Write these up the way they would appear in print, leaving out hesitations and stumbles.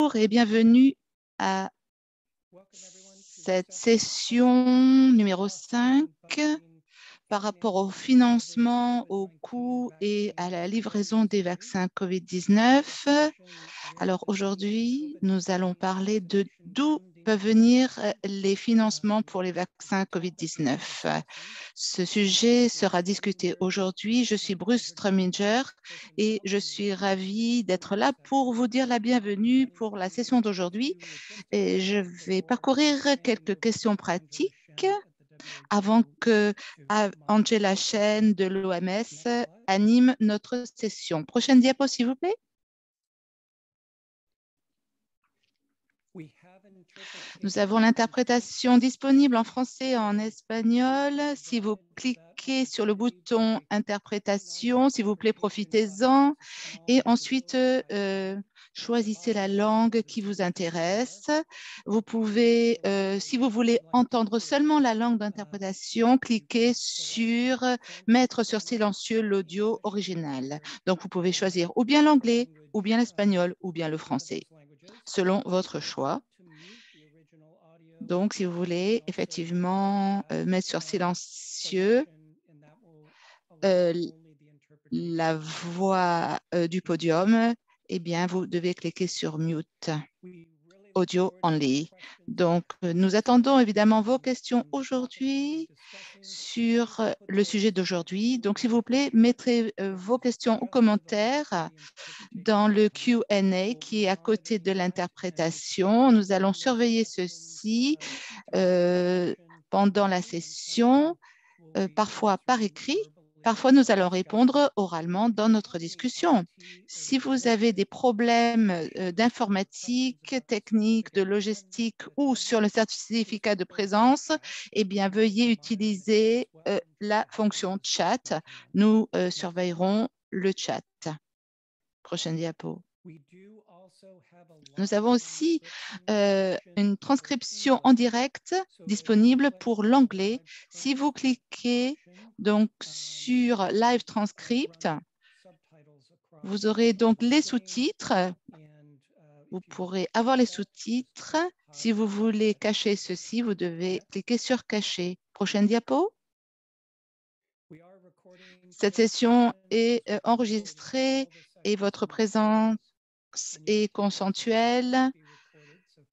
Bonjour et bienvenue à cette session numéro 5 par rapport au financement, aux coûts et à la livraison des vaccins COVID-19. Alors aujourd'hui, nous allons parler de d'où peuvent venir les financements pour les vaccins COVID-19. Ce sujet sera discuté aujourd'hui. Je suis Bruce Struminger et je suis ravie d'être là pour vous dire la bienvenue pour la session d'aujourd'hui. Et je vais parcourir quelques questions pratiques avant que Angela Chen de l'OMS anime notre session. Prochaine diapo, s'il vous plaît. Nous avons l'interprétation disponible en français et en espagnol. Si vous cliquez sur le bouton interprétation, s'il vous plaît, profitez-en. Et ensuite, choisissez la langue qui vous intéresse. Vous pouvez, si vous voulez entendre seulement la langue d'interprétation, cliquez sur mettre sur silencieux l'audio original. Donc, vous pouvez choisir ou bien l'anglais, ou bien l'espagnol, ou bien le français, selon votre choix. Donc, si vous voulez effectivement mettre sur silencieux la voix du podium, eh bien, vous devez cliquer sur Mute, Audio Only. Donc, nous attendons évidemment vos questions aujourd'hui sur le sujet d'aujourd'hui. Donc, s'il vous plaît, mettez vos questions ou commentaires dans le Q&A qui est à côté de l'interprétation. Nous allons surveiller ceci pendant la session, parfois par écrit. Parfois, nous allons répondre oralement dans notre discussion. Si vous avez des problèmes d'informatique, technique, de logistique ou sur le certificat de présence, eh bien, veuillez utiliser la fonction chat. Nous surveillerons le chat. Prochaine diapo. Nous avons aussi une transcription en direct disponible pour l'anglais. Si vous cliquez donc sur Live Transcript, vous aurez donc les sous-titres. Vous pourrez avoir les sous-titres. Si vous voulez cacher ceci, vous devez cliquer sur Cacher. Prochaine diapo. Cette session est enregistrée et votre présence est consensuelle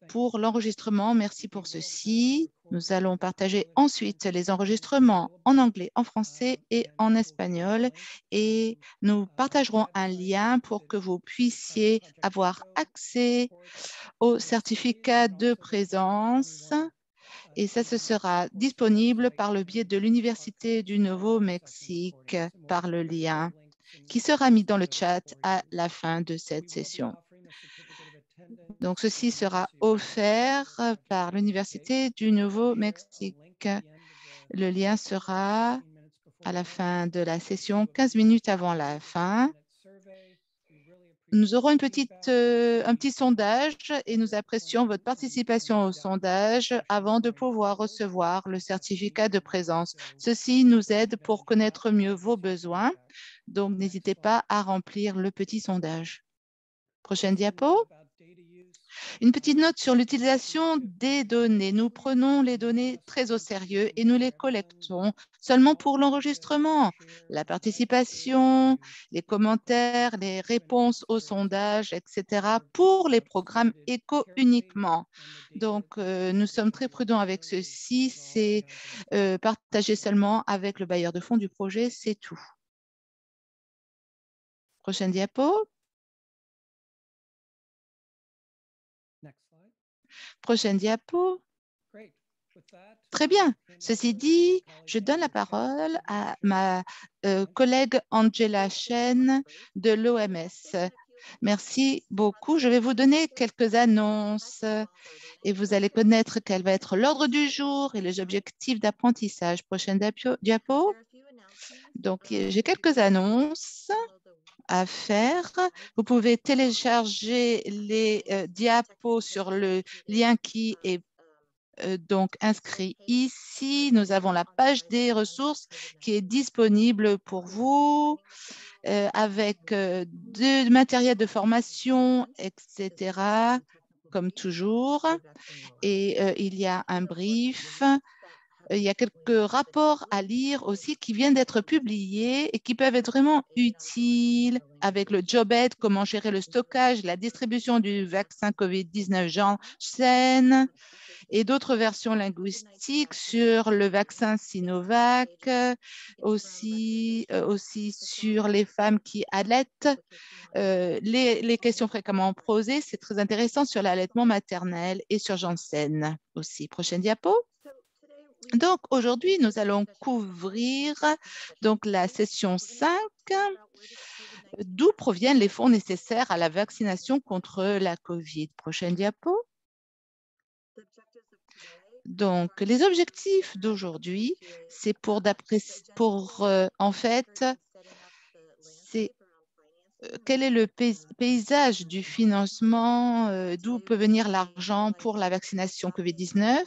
pour l'enregistrement. Merci pour ceci. Nous allons partager ensuite les enregistrements en anglais, en français et en espagnol. Et nous partagerons un lien pour que vous puissiez avoir accès au certificat de présence. Et ça, ce sera disponible par le biais de l'Université du Nouveau-Mexique par le lien qui sera mis dans le chat à la fin de cette session. Donc, ceci sera offert par l'Université du Nouveau-Mexique. Le lien sera à la fin de la session, 15 minutes avant la fin. Nous aurons un petit sondage et nous apprécions votre participation au sondage avant de pouvoir recevoir le certificat de présence. Ceci nous aide pour connaître mieux vos besoins. Donc, n'hésitez pas à remplir le petit sondage. Prochaine diapo. Une petite note sur l'utilisation des données. Nous prenons les données très au sérieux et nous les collectons seulement pour l'enregistrement, la participation, les commentaires, les réponses aux sondages, etc. pour les programmes éco uniquement. Donc, nous sommes très prudents avec ceci. C'est partagé seulement avec le bailleur de fonds du projet, c'est tout. Prochaine diapo. Prochaine diapo. Très bien. Ceci dit, je donne la parole à ma collègue Angela Chen de l'OMS. Merci beaucoup. Je vais vous donner quelques annonces et vous allez connaître quel va être l'ordre du jour et les objectifs d'apprentissage. Prochaine diapo. Donc, j'ai quelques annonces à faire. Vous pouvez télécharger les diapos sur le lien qui est donc inscrits ici. Nous avons la page des ressources qui est disponible pour vous avec du matériel de formation, etc., comme toujours. Et il y a un brief. Il y a quelques rapports à lire aussi qui viennent d'être publiés et qui peuvent être vraiment utiles avec le JobAid, comment gérer le stockage, la distribution du vaccin COVID-19 Janssen et d'autres versions linguistiques sur le vaccin Sinovac, aussi sur les femmes qui allaitent. Les questions fréquemment posées, c'est très intéressant sur l'allaitement maternel et sur Janssen aussi. Prochaine diapo. Donc, aujourd'hui, nous allons couvrir donc, la session 5, d'où proviennent les fonds nécessaires à la vaccination contre la COVID. Prochaine diapo. Donc, les objectifs d'aujourd'hui, c'est en fait, c'est quel est le paysage du financement, d'où peut venir l'argent pour la vaccination COVID-19.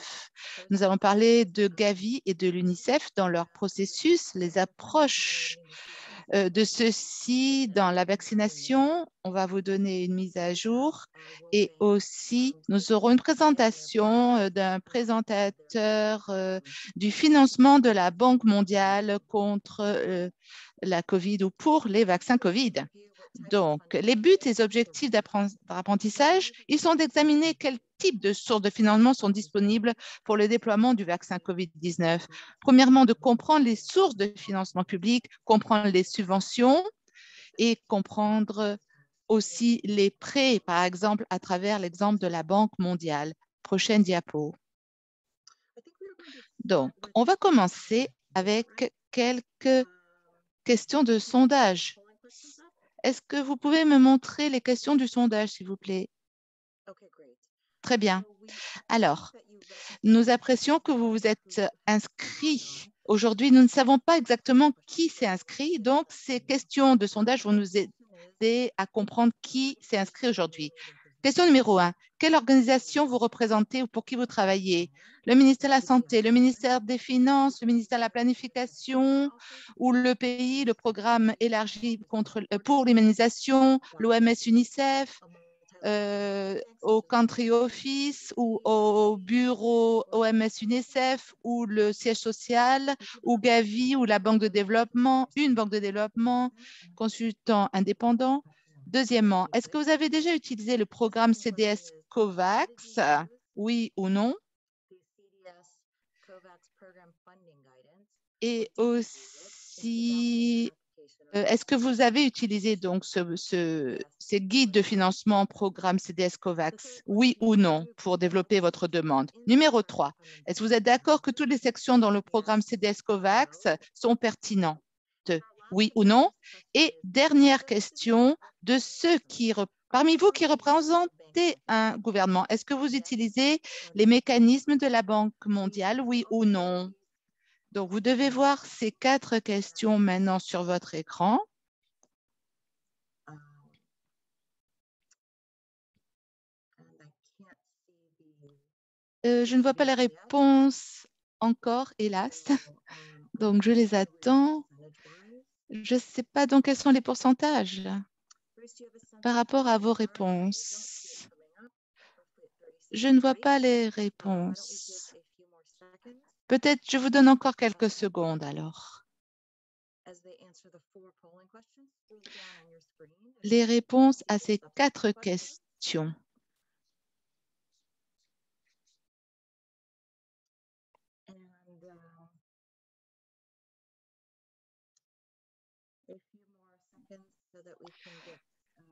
Nous avons parlé de Gavi et de l'UNICEF dans leur processus, les approches de ceux-ci dans la vaccination. On va vous donner une mise à jour et aussi nous aurons une présentation d'un présentateur du financement de la Banque mondiale contre la COVID ou pour les vaccins COVID. Donc, les buts et les objectifs d'apprentissage, ils sont d'examiner quel type de sources de financement sont disponibles pour le déploiement du vaccin COVID-19. Premièrement, de comprendre les sources de financement public, comprendre les subventions et comprendre aussi les prêts, par exemple, à travers l'exemple de la Banque mondiale. Prochaine diapo. Donc, on va commencer avec quelques questions de sondage. Est-ce que vous pouvez me montrer les questions du sondage, s'il vous plaît? Très bien. Alors, nous apprécions que vous vous êtes inscrits. Aujourd'hui, nous ne savons pas exactement qui s'est inscrit, donc ces questions de sondage vont nous aider à comprendre qui s'est inscrit aujourd'hui. Question numéro 1. Quelle organisation vous représentez ou pour qui vous travaillez? Le ministère de la Santé, le ministère des Finances, le ministère de la Planification ou le pays, le programme élargi pour l'immunisation, l'OMS, UNICEF, au country office ou au bureau OMS UNICEF ou le siège social ou Gavi ou la banque de développement, une banque de développement, consultant indépendant. Deuxièmement, est-ce que vous avez déjà utilisé le programme CDS COVAX? Oui ou non? Et aussi, est-ce que vous avez utilisé donc ces guides de financement programme CDS COVAX, oui ou non, pour développer votre demande? Numéro 3, est-ce que vous êtes d'accord que toutes les sections dans le programme CDS COVAX sont pertinentes? Oui ou non? Et dernière question, de ceux parmi vous qui représentez un gouvernement, est-ce que vous utilisez les mécanismes de la Banque mondiale, oui ou non? Donc, vous devez voir ces 4 questions maintenant sur votre écran. Je ne vois pas les réponses encore, hélas. Donc, je les attends. Je ne sais pas donc quels sont les pourcentages par rapport à vos réponses. Je ne vois pas les réponses. Peut-être je vous donne encore quelques secondes alors. Les réponses à ces 4 questions.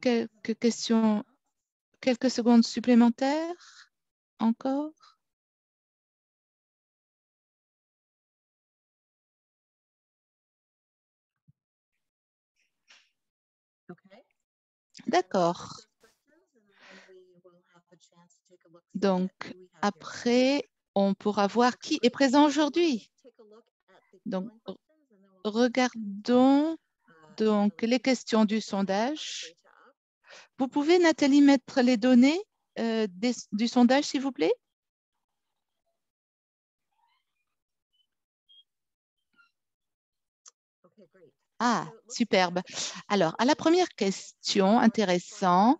Quelques questions, quelques secondes supplémentaires encore? D'accord. Donc, après, on pourra voir qui est présent aujourd'hui. Donc, regardons donc les questions du sondage. Vous pouvez, Nathalie, mettre les données du sondage, s'il vous plaît? Ah, superbe. Alors, à la première question, intéressant,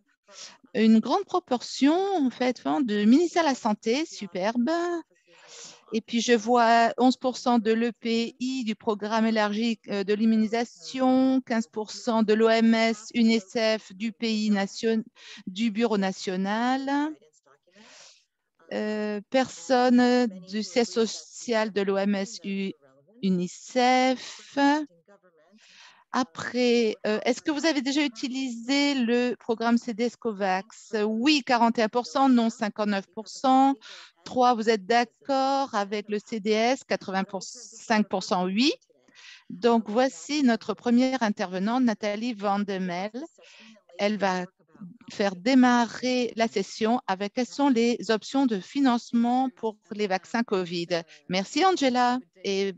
une grande proportion, en fait, de ministère de la Santé, superbe. Et puis, je vois 11% de l'EPI, du programme élargi de l'immunisation, 15% de l'OMS, UNICEF, du pays du Bureau national. Personne du siège social de l'OMS, UNICEF. Après, est-ce que vous avez déjà utilisé le programme CDS COVAX? Oui, 41%, non 59%. 3, vous êtes d'accord avec le CDS? 85%, oui. Donc, voici notre première intervenante, Nathalie Van de Mel. Elle va faire démarrer la session avec quelles sont les options de financement pour les vaccins COVID. Merci, Angela. Et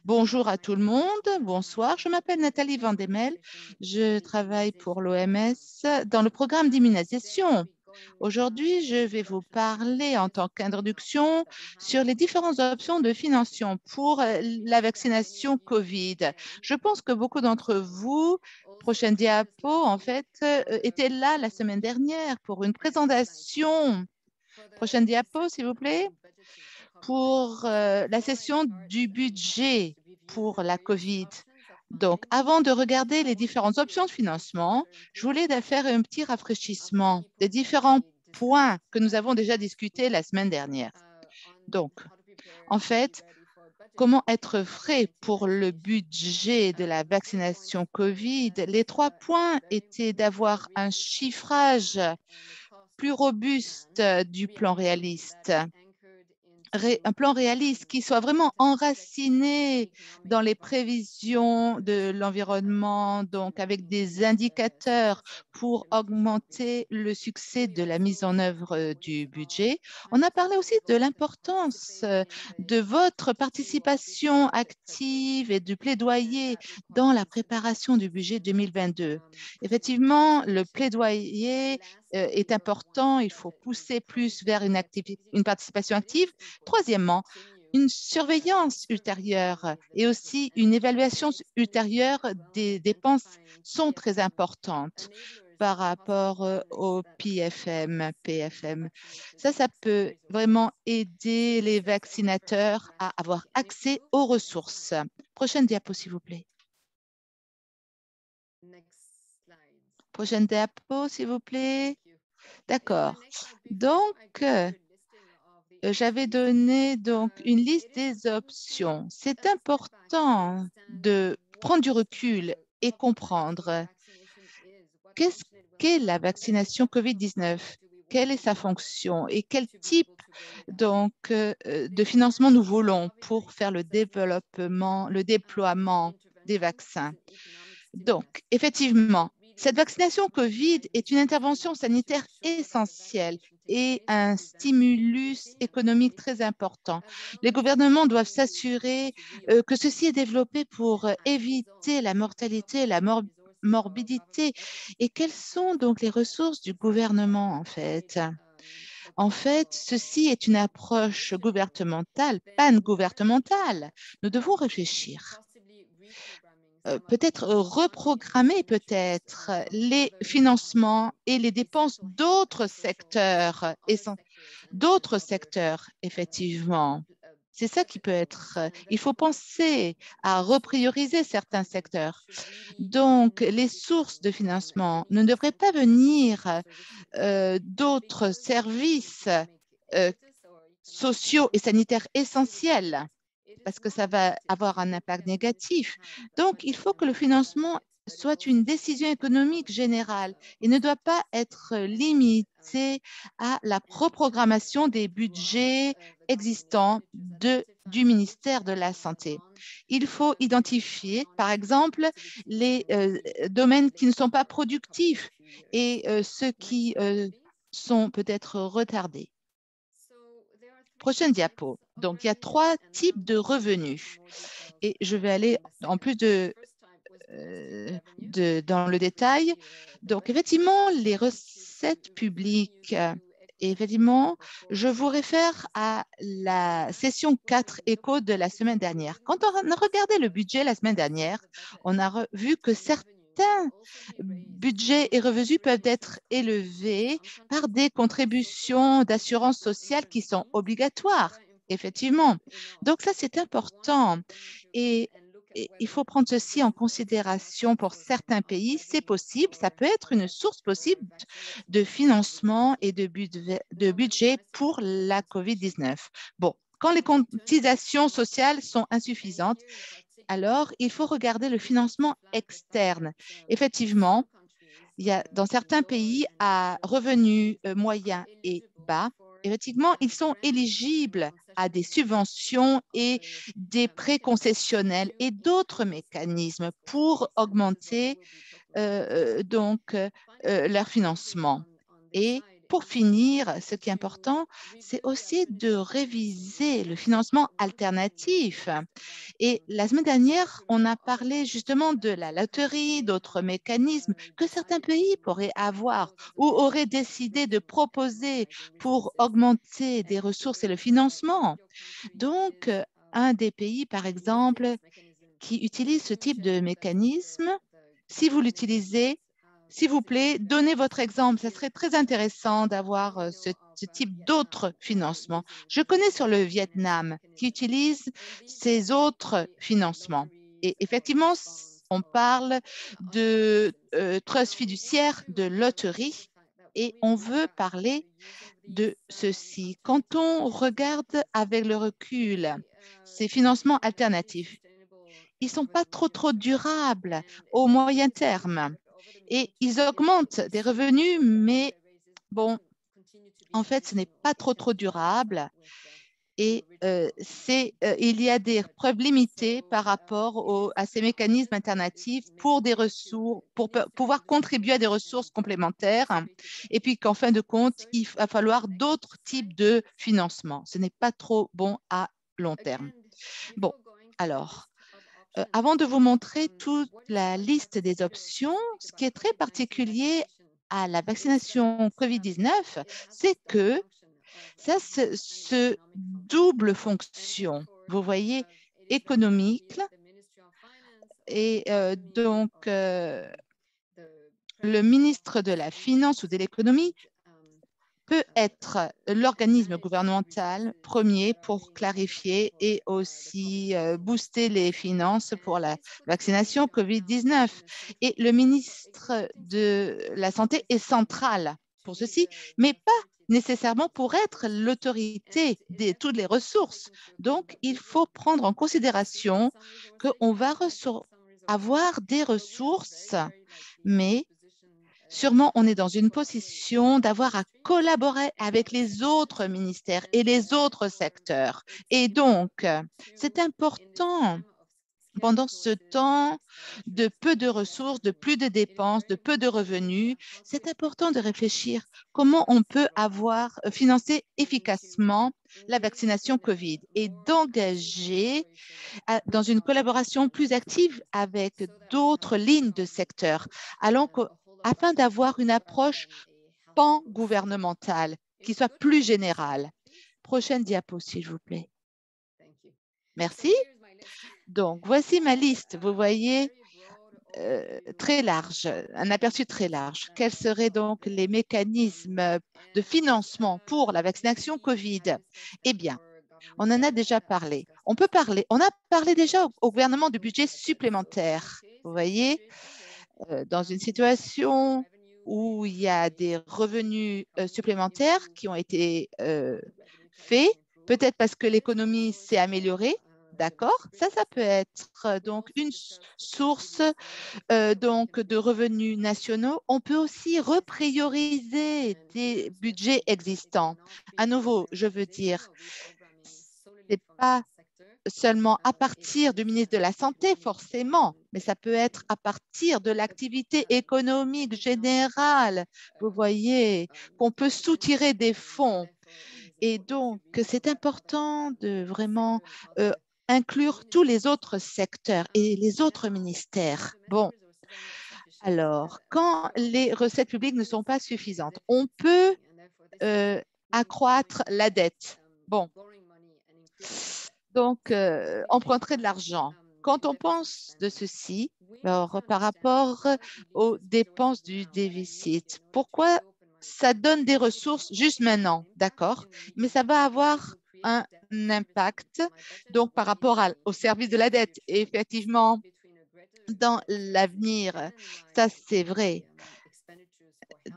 bonjour à tout le monde. Bonsoir. Je m'appelle Nathalie Van de Mel. Je travaille pour l'OMS dans le programme d'immunisation. Aujourd'hui, je vais vous parler en tant qu'introduction sur les différentes options de financement pour la vaccination COVID. Je pense que beaucoup d'entre vous, prochaine diapo, en fait, étaient là la semaine dernière pour une présentation. Prochaine diapo, s'il vous plaît, pour la session du budget pour la COVID. Donc, avant de regarder les différentes options de financement, je voulais faire un petit rafraîchissement des différents points que nous avons déjà discutés la semaine dernière. Donc, en fait, comment être frais pour le budget de la vaccination COVID? Les 3 points étaient d'avoir un chiffrage plus robuste du plan réaliste, un plan réaliste qui soit vraiment enraciné dans les prévisions de l'environnement, donc avec des indicateurs pour augmenter le succès de la mise en œuvre du budget. On a parlé aussi de l'importance de votre participation active et du plaidoyer dans la préparation du budget 2022. Effectivement, le plaidoyer est important. Il faut pousser plus vers une participation active. Troisièmement, une surveillance ultérieure et aussi une évaluation ultérieure des dépenses sont très importantes par rapport au PFM. Ça peut vraiment aider les vaccinateurs à avoir accès aux ressources. Prochaine diapo, s'il vous plaît. Prochaine diapo, s'il vous plaît. D'accord. Donc, j'avais donné donc une liste des options. C'est important de prendre du recul et comprendre qu'est-ce qu'est la vaccination COVID-19, quelle est sa fonction et quel type donc, de financement nous voulons pour faire le développement, le déploiement des vaccins. Donc, effectivement, cette vaccination COVID est une intervention sanitaire essentielle et un stimulus économique très important. Les gouvernements doivent s'assurer que ceci est développé pour éviter la mortalité, la morbidité. Et quelles sont donc les ressources du gouvernement, en fait? En fait, ceci est une approche gouvernementale, pan-gouvernementale. Nous devons réfléchir peut-être reprogrammer peut-être les financements et les dépenses d'autres secteurs, effectivement. C'est ça qui peut être. Il faut penser à reprioriser certains secteurs. Donc, les sources de financement ne devraient pas venir d'autres services sociaux et sanitaires essentiels, parce que ça va avoir un impact négatif. Donc, il faut que le financement soit une décision économique générale et ne doit pas être limité à la reprogrammation des budgets existants du ministère de la Santé. Il faut identifier, par exemple, les domaines qui ne sont pas productifs et ceux qui sont peut-être retardés. Prochaine diapo. Donc, il y a 3 types de revenus. Et je vais aller en plus dans le détail. Donc, effectivement, les recettes publiques Et effectivement, je vous réfère à la session 4 éco de la semaine dernière. Quand on a regardé le budget la semaine dernière, on a vu que certains budgets et revenus peuvent être élevés par des contributions d'assurance sociale qui sont obligatoires, effectivement. Donc ça, c'est important. Et il faut prendre ceci en considération pour certains pays. C'est possible, ça peut être une source possible de financement et de budget pour la COVID-19. Bon, quand les cotisations sociales sont insuffisantes, alors il faut regarder le financement externe. Effectivement, il y a dans certains pays à revenus moyens et bas, effectivement, ils sont éligibles à des subventions et des prêts concessionnels et d'autres mécanismes pour augmenter leur financement. Et pour finir, ce qui est important, c'est aussi de réviser le financement alternatif. Et la semaine dernière, on a parlé justement de la loterie, d'autres mécanismes que certains pays pourraient avoir ou auraient décidé de proposer pour augmenter des ressources et le financement. Donc, un des pays, par exemple, qui utilise ce type de mécanisme, si vous l'utilisez, s'il vous plaît, donnez votre exemple. Ça serait très intéressant d'avoir ce type d'autres financements. Je connais sur le Vietnam qui utilise ces autres financements. Et effectivement, on parle de trust fiduciaire, de loterie, et on veut parler de ceci. Quand on regarde avec le recul ces financements alternatifs, ils ne sont pas trop durables au moyen terme et ils augmentent des revenus, mais bon, en fait, ce n'est pas trop durable et il y a des preuves limitées par rapport à ces mécanismes alternatifs pour des ressources, pour pouvoir contribuer à des ressources complémentaires et puis qu'en fin de compte, il va falloir d'autres types de financement. Ce n'est pas trop bon à long terme. Bon, alors, avant de vous montrer toute la liste des options, ce qui est très particulier à la vaccination COVID-19, c'est que ça se double fonction. Vous voyez, économique et le ministre de la Finance ou de l'économie peut être l'organisme gouvernemental premier pour clarifier et aussi booster les finances pour la vaccination COVID-19. Et le ministre de la Santé est central pour ceci, mais pas nécessairement pour être l'autorité de toutes les ressources. Donc, il faut prendre en considération qu'on va avoir des ressources, mais sûrement, on est dans une position d'avoir à collaborer avec les autres ministères et les autres secteurs. Et donc, c'est important pendant ce temps de peu de ressources, de plus de dépenses, de peu de revenus, c'est important de réfléchir comment on peut financer efficacement la vaccination COVID et d'engager dans une collaboration plus active avec d'autres lignes de secteur, afin d'avoir une approche pan-gouvernementale qui soit plus générale. Prochaine diapo, s'il vous plaît. Merci. Donc, voici ma liste. Vous voyez, très large, un aperçu très large. Quels seraient donc les mécanismes de financement pour la vaccination COVID? Eh bien, on en a déjà parlé. On a parlé déjà au gouvernement de budget supplémentaire. Vous voyez, dans une situation où il y a des revenus supplémentaires qui ont été faits, peut-être parce que l'économie s'est améliorée, d'accord? Ça peut être donc une source donc de revenus nationaux. On peut aussi reprioriser des budgets existants. À nouveau, je veux dire, ce n'est pas seulement à partir du ministre de la Santé, forcément, mais ça peut être à partir de l'activité économique générale, vous voyez, qu'on peut soutirer des fonds. Et donc, c'est important de vraiment inclure tous les autres secteurs et les autres ministères. Bon, alors, quand les recettes publiques ne sont pas suffisantes, on peut accroître la dette. Bon, donc emprunter de l'argent. Quand on pense de ceci, alors, par rapport aux dépenses du déficit, pourquoi ça donne des ressources juste maintenant, d'accord, mais ça va avoir un impact donc par rapport au service de la dette. Et effectivement, dans l'avenir, ça c'est vrai.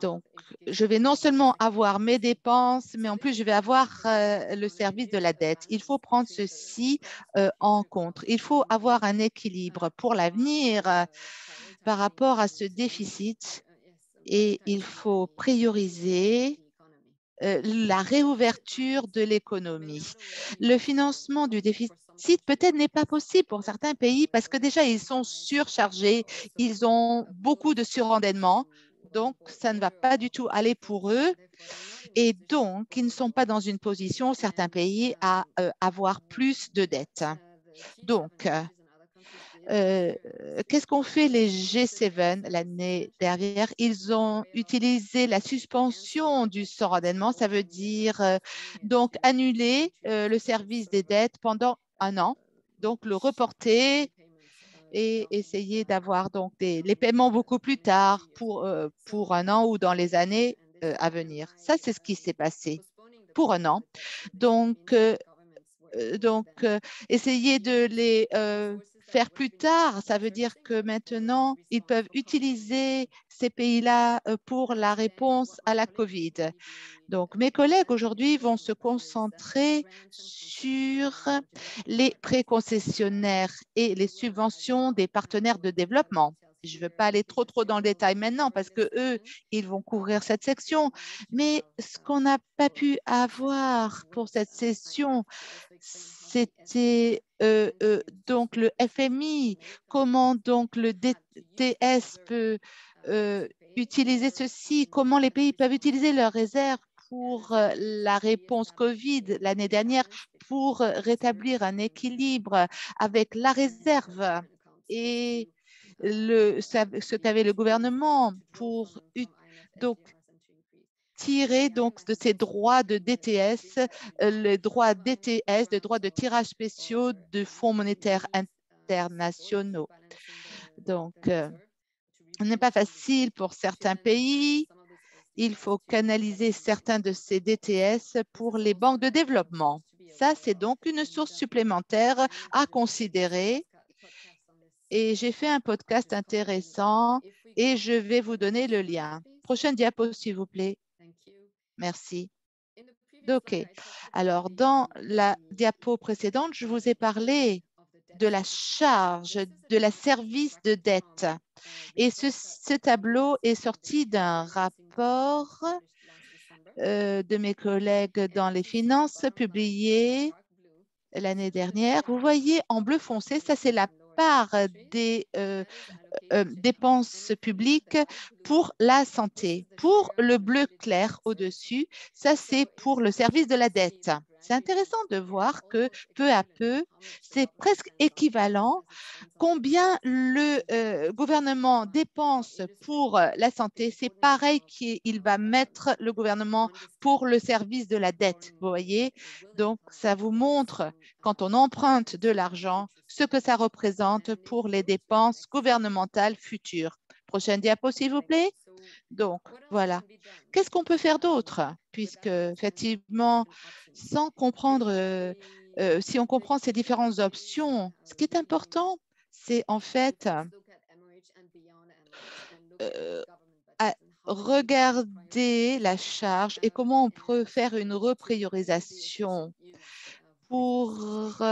Donc, je vais non seulement avoir mes dépenses, mais en plus, je vais avoir le service de la dette. Il faut prendre ceci en compte. Il faut avoir un équilibre pour l'avenir par rapport à ce déficit et il faut prioriser la réouverture de l'économie. Le financement du déficit peut-être n'est pas possible pour certains pays parce que déjà, ils sont surchargés, ils ont beaucoup de surendettement, donc ça ne va pas du tout aller pour eux. Et donc, ils ne sont pas dans une position, certains pays, à avoir plus de dettes. Donc, qu'est-ce qu'ont fait les G7 l'année dernière? Ils ont utilisé la suspension du surendettement, ça veut dire donc annuler le service des dettes pendant un an, donc le reporter et essayer d'avoir donc les paiements beaucoup plus tard pour un an ou dans les années à venir. Ça, c'est ce qui s'est passé pour un an. Donc, essayer de les faire plus tard, ça veut dire que maintenant, ils peuvent utiliser ces pays-là pour la réponse à la COVID. Donc, mes collègues aujourd'hui vont se concentrer sur les prêts concessionnaires et les subventions des partenaires de développement. Je ne veux pas aller trop dans le détail maintenant parce que eux, ils vont couvrir cette section. Mais ce qu'on n'a pas pu avoir pour cette session, c'était donc le FMI, comment donc le DTS peut utiliser ceci, comment les pays peuvent utiliser leurs réserves pour la réponse COVID l'année dernière pour rétablir un équilibre avec la réserve et ce qu'avait le gouvernement pour donc tirer donc de ces droits de DTS, les droits DTS, des droits de tirage spéciaux de fonds monétaires internationaux. Donc, ce n'est pas facile pour certains pays. Il faut canaliser certains de ces DTS pour les banques de développement. Ça, c'est donc une source supplémentaire à considérer. Et j'ai fait un podcast intéressant et je vais vous donner le lien. Prochaine diapo, s'il vous plaît. Merci. OK. Alors, dans la diapo précédente, je vous ai parlé de la charge, de la service de dette. Et ce tableau est sorti d'un rapport de mes collègues dans les finances publié l'année dernière. Vous voyez en bleu foncé, ça c'est la part des dépenses publiques pour la santé. Pour le bleu clair au-dessus, ça c'est pour le service de la dette. C'est intéressant de voir que peu à peu, c'est presque équivalent combien le gouvernement dépense pour la santé. C'est pareil qu'il va mettre le gouvernement pour le service de la dette. Vous voyez, donc ça vous montre quand on emprunte de l'argent ce que ça représente pour les dépenses gouvernementales futures. Prochaine diapo, s'il vous plaît. Donc, voilà. Qu'est-ce qu'on peut faire d'autre? Puisque, effectivement, sans comprendre, si on comprend ces différentes options, ce qui est important, c'est en fait à regarder la charge et comment on peut faire une repriorisation pour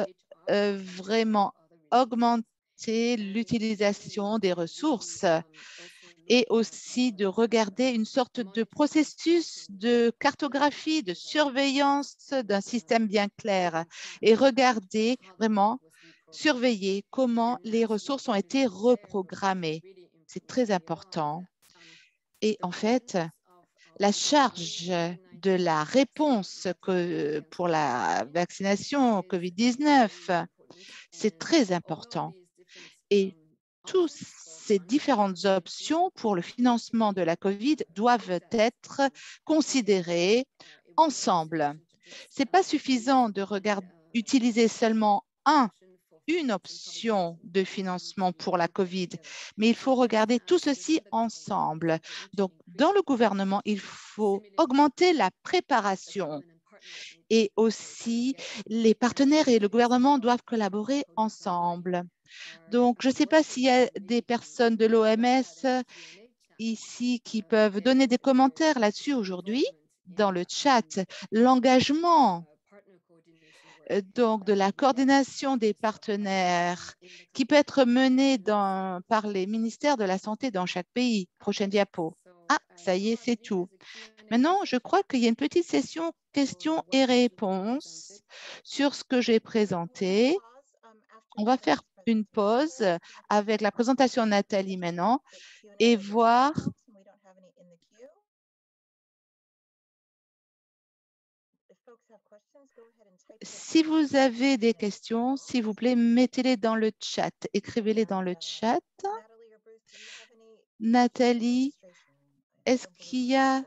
vraiment augmenter l'utilisation des ressources et aussi de regarder une sorte de processus de cartographie, de surveillance d'un système bien clair et regarder vraiment, surveiller comment les ressources ont été reprogrammées. C'est très important. Et en fait, la charge de la réponse pour la vaccination COVID-19, c'est très important. Et toutes ces différentes options pour le financement de la COVID doivent être considérées ensemble. Ce n'est pas suffisant de utiliser seulement une option de financement pour la COVID, mais il faut regarder tout ceci ensemble. Donc, dans le gouvernement, il faut augmenter la préparation et aussi les partenaires et le gouvernement doivent collaborer ensemble. Donc, je ne sais pas s'il y a des personnes de l'OMS ici qui peuvent donner des commentaires là-dessus aujourd'hui dans le chat. L'engagement donc de la coordination des partenaires qui peut être menée par les ministères de la Santé dans chaque pays. Prochaine diapo. Ah, ça y est, c'est tout. Maintenant, je crois qu'il y a une petite session questions et réponses sur ce que j'ai présenté. On va faire une pause avec la présentation de Nathalie maintenant et voir. Si vous avez des questions, s'il vous plaît, mettez-les dans le chat. Écrivez-les dans le chat. Nathalie, est-ce qu'il y a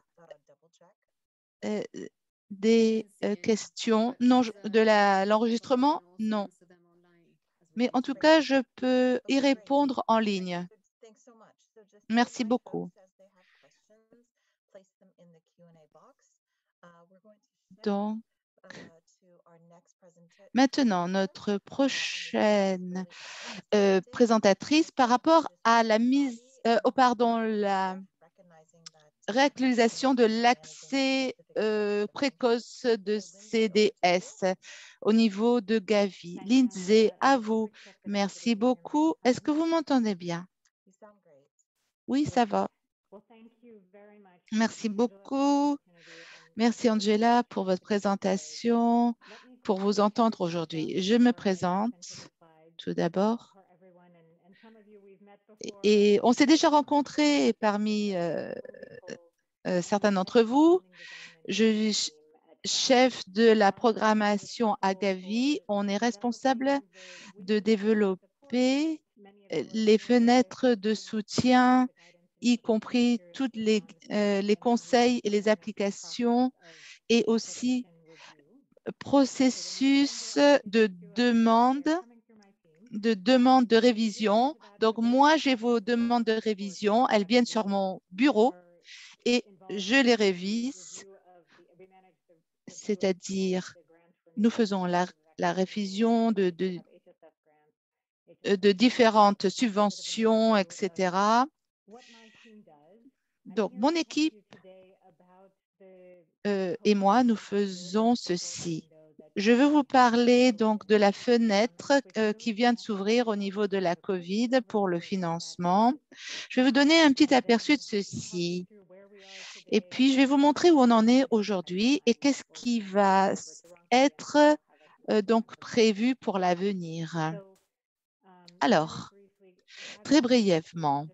des questions? Non, de l'enregistrement? Non. Mais en tout cas, je peux y répondre en ligne. Merci beaucoup. Donc, maintenant, notre prochaine présentatrice par rapport à la la réactualisation de l'accès précoce de CDS au niveau de Gavi. Lindsay, à vous. Merci beaucoup. Est-ce que vous m'entendez bien? Oui, ça va. Merci beaucoup. Merci Angela pour votre présentation, pour vous entendre aujourd'hui. Je me présente tout d'abord. Et on s'est déjà rencontrés parmi certains d'entre vous. Je suis chef de la programmation à Gavi. On est responsable de développer les fenêtres de soutien, y compris tous les conseils et les applications, et aussi processus de demande de révision. Donc, moi, j'ai vos demandes de révision. Elles viennent sur mon bureau et je les révise, c'est-à-dire nous faisons la révision de différentes subventions, etc. Donc, mon équipe et moi, nous faisons ceci. Je veux vous parler donc de la fenêtre qui vient de s'ouvrir au niveau de la COVID pour le financement. Je vais vous donner un petit aperçu de ceci. Et puis, je vais vous montrer où on en est aujourd'hui et qu'est-ce qui va être donc prévu pour l'avenir. Alors, très brièvement,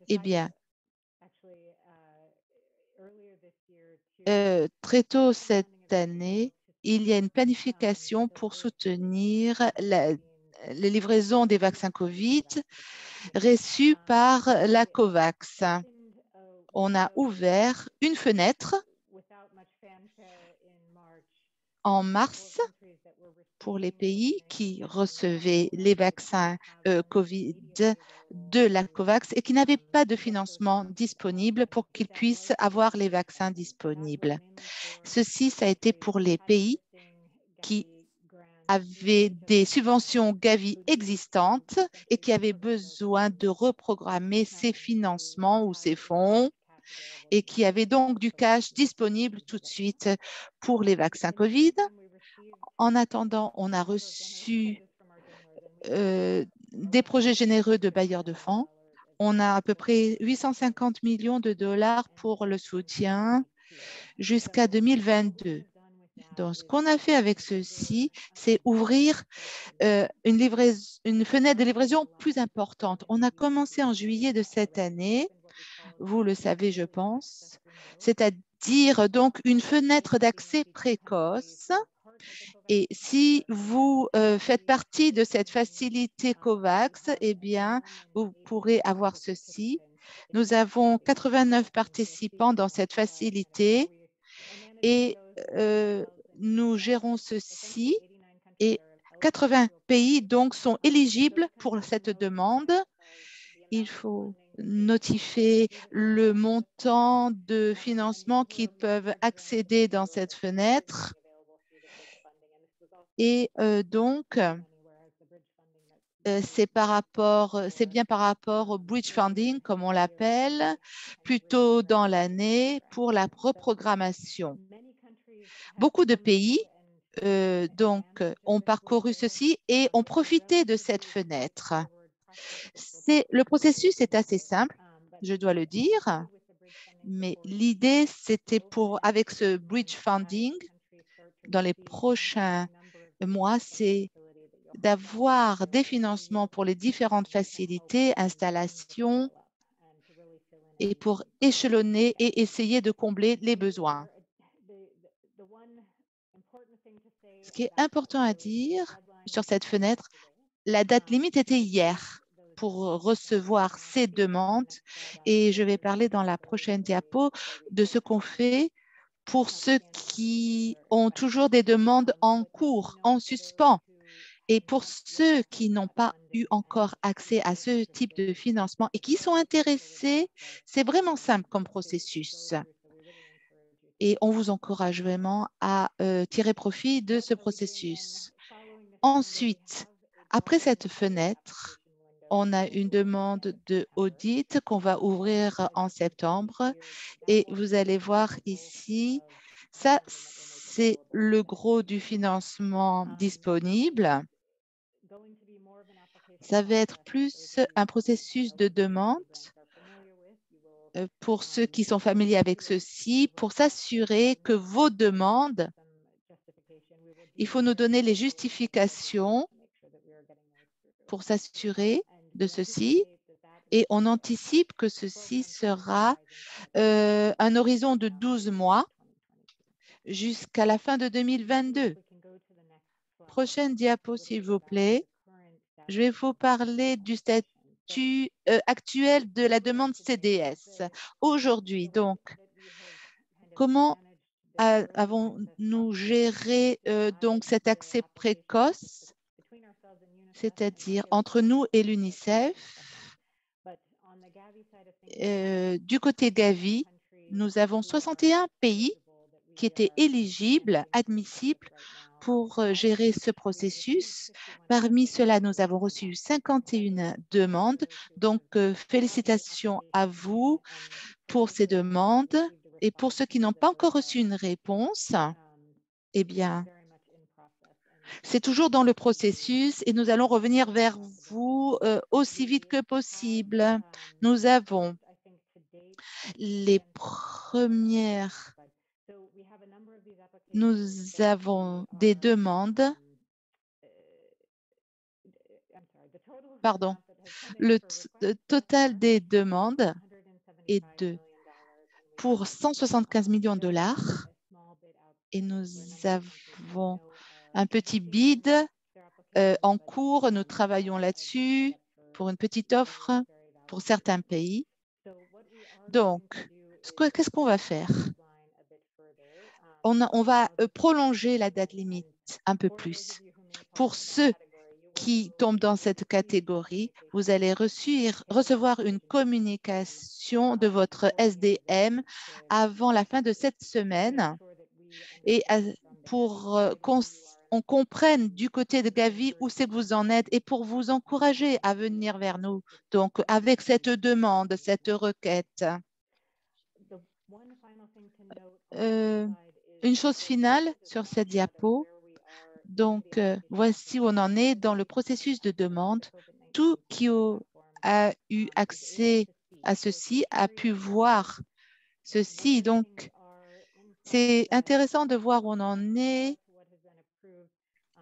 eh bien, très tôt cette année, il y a une planification pour soutenir les livraisons des vaccins COVID reçus par la COVAX. On a ouvert une fenêtre en mars pour les pays qui recevaient les vaccins COVID de la COVAX et qui n'avaient pas de financement disponible pour qu'ils puissent avoir les vaccins disponibles. Ceci, ça a été pour les pays qui avaient des subventions Gavi existantes et qui avaient besoin de reprogrammer ces financements ou ces fonds et qui avaient donc du cash disponible tout de suite pour les vaccins COVID. En attendant, on a reçu des projets généreux de bailleurs de fonds. On a à peu près 850 millions de dollars pour le soutien jusqu'à 2022. Donc, ce qu'on a fait avec ceci, c'est ouvrir une fenêtre de livraison plus importante. On a commencé en juillet de cette année, vous le savez, je pense, c'est-à-dire donc une fenêtre d'accès précoce. Et si vous faites partie de cette facilité COVAX, eh bien, vous pourrez avoir ceci. Nous avons 89 participants dans cette facilité et nous gérons ceci et 80 pays donc sont éligibles pour cette demande. Il faut notifier le montant de financement qu'ils peuvent accéder dans cette fenêtre. Et donc, c'est bien par rapport au bridge funding, comme on l'appelle, plutôt dans l'année pour la reprogrammation. Beaucoup de pays ont parcouru ceci et ont profité de cette fenêtre. Le processus est assez simple, je dois le dire, mais l'idée, c'était avec ce bridge funding, dans les prochains mois, c'est d'avoir des financements pour les différentes facilités, installations, et pour échelonner et essayer de combler les besoins. Ce qui est important à dire sur cette fenêtre, la date limite était hier pour recevoir ces demandes et je vais parler dans la prochaine diapo de ce qu'on fait pour ceux qui ont toujours des demandes en cours, en suspens. Et pour ceux qui n'ont pas eu encore accès à ce type de financement et qui sont intéressés, c'est vraiment simple comme processus. Et on vous encourage vraiment à tirer profit de ce processus. Ensuite, après cette fenêtre, on a une demande d'audit qu'on va ouvrir en septembre et vous allez voir ici, ça c'est le gros du financement disponible. Ça va être plus un processus de demande pour ceux qui sont familiers avec ceci, pour s'assurer que vos demandes, il faut nous donner les justifications pour s'assurer de ceci et on anticipe que ceci sera un horizon de 12 mois jusqu'à la fin de 2022. Prochaine diapo, s'il vous plaît. Je vais vous parler du statut actuel de la demande CDS. Aujourd'hui, donc, comment avons-nous géré donc cet accès précoce, c'est-à-dire entre nous et l'UNICEF? Du côté Gavi, nous avons 61 pays qui étaient éligibles, admissibles pour gérer ce processus. Parmi ceux-là, nous avons reçu 51 demandes. Donc, félicitations à vous pour ces demandes. Et pour ceux qui n'ont pas encore reçu une réponse, eh bien, c'est toujours dans le processus et nous allons revenir vers vous aussi vite que possible. Nous avons les premières, nous avons des demandes, pardon, le total des demandes est pour 175 millions de dollars et nous avons un petit bid en cours. Nous travaillons là-dessus pour une petite offre pour certains pays. Donc, qu'est-ce qu'on va faire? On va prolonger la date limite un peu plus. Pour ceux qui tombent dans cette catégorie, vous allez recevoir une communication de votre SDM avant la fin de cette semaine et pour qu'on comprenne du côté de Gavi où c'est que vous en êtes et pour vous encourager à venir vers nous. Donc, avec cette demande, cette requête. Une chose finale sur cette diapo. Donc, voici où on en est dans le processus de demande. Tout qui a eu accès à ceci a pu voir ceci. Donc, c'est intéressant de voir où on en est.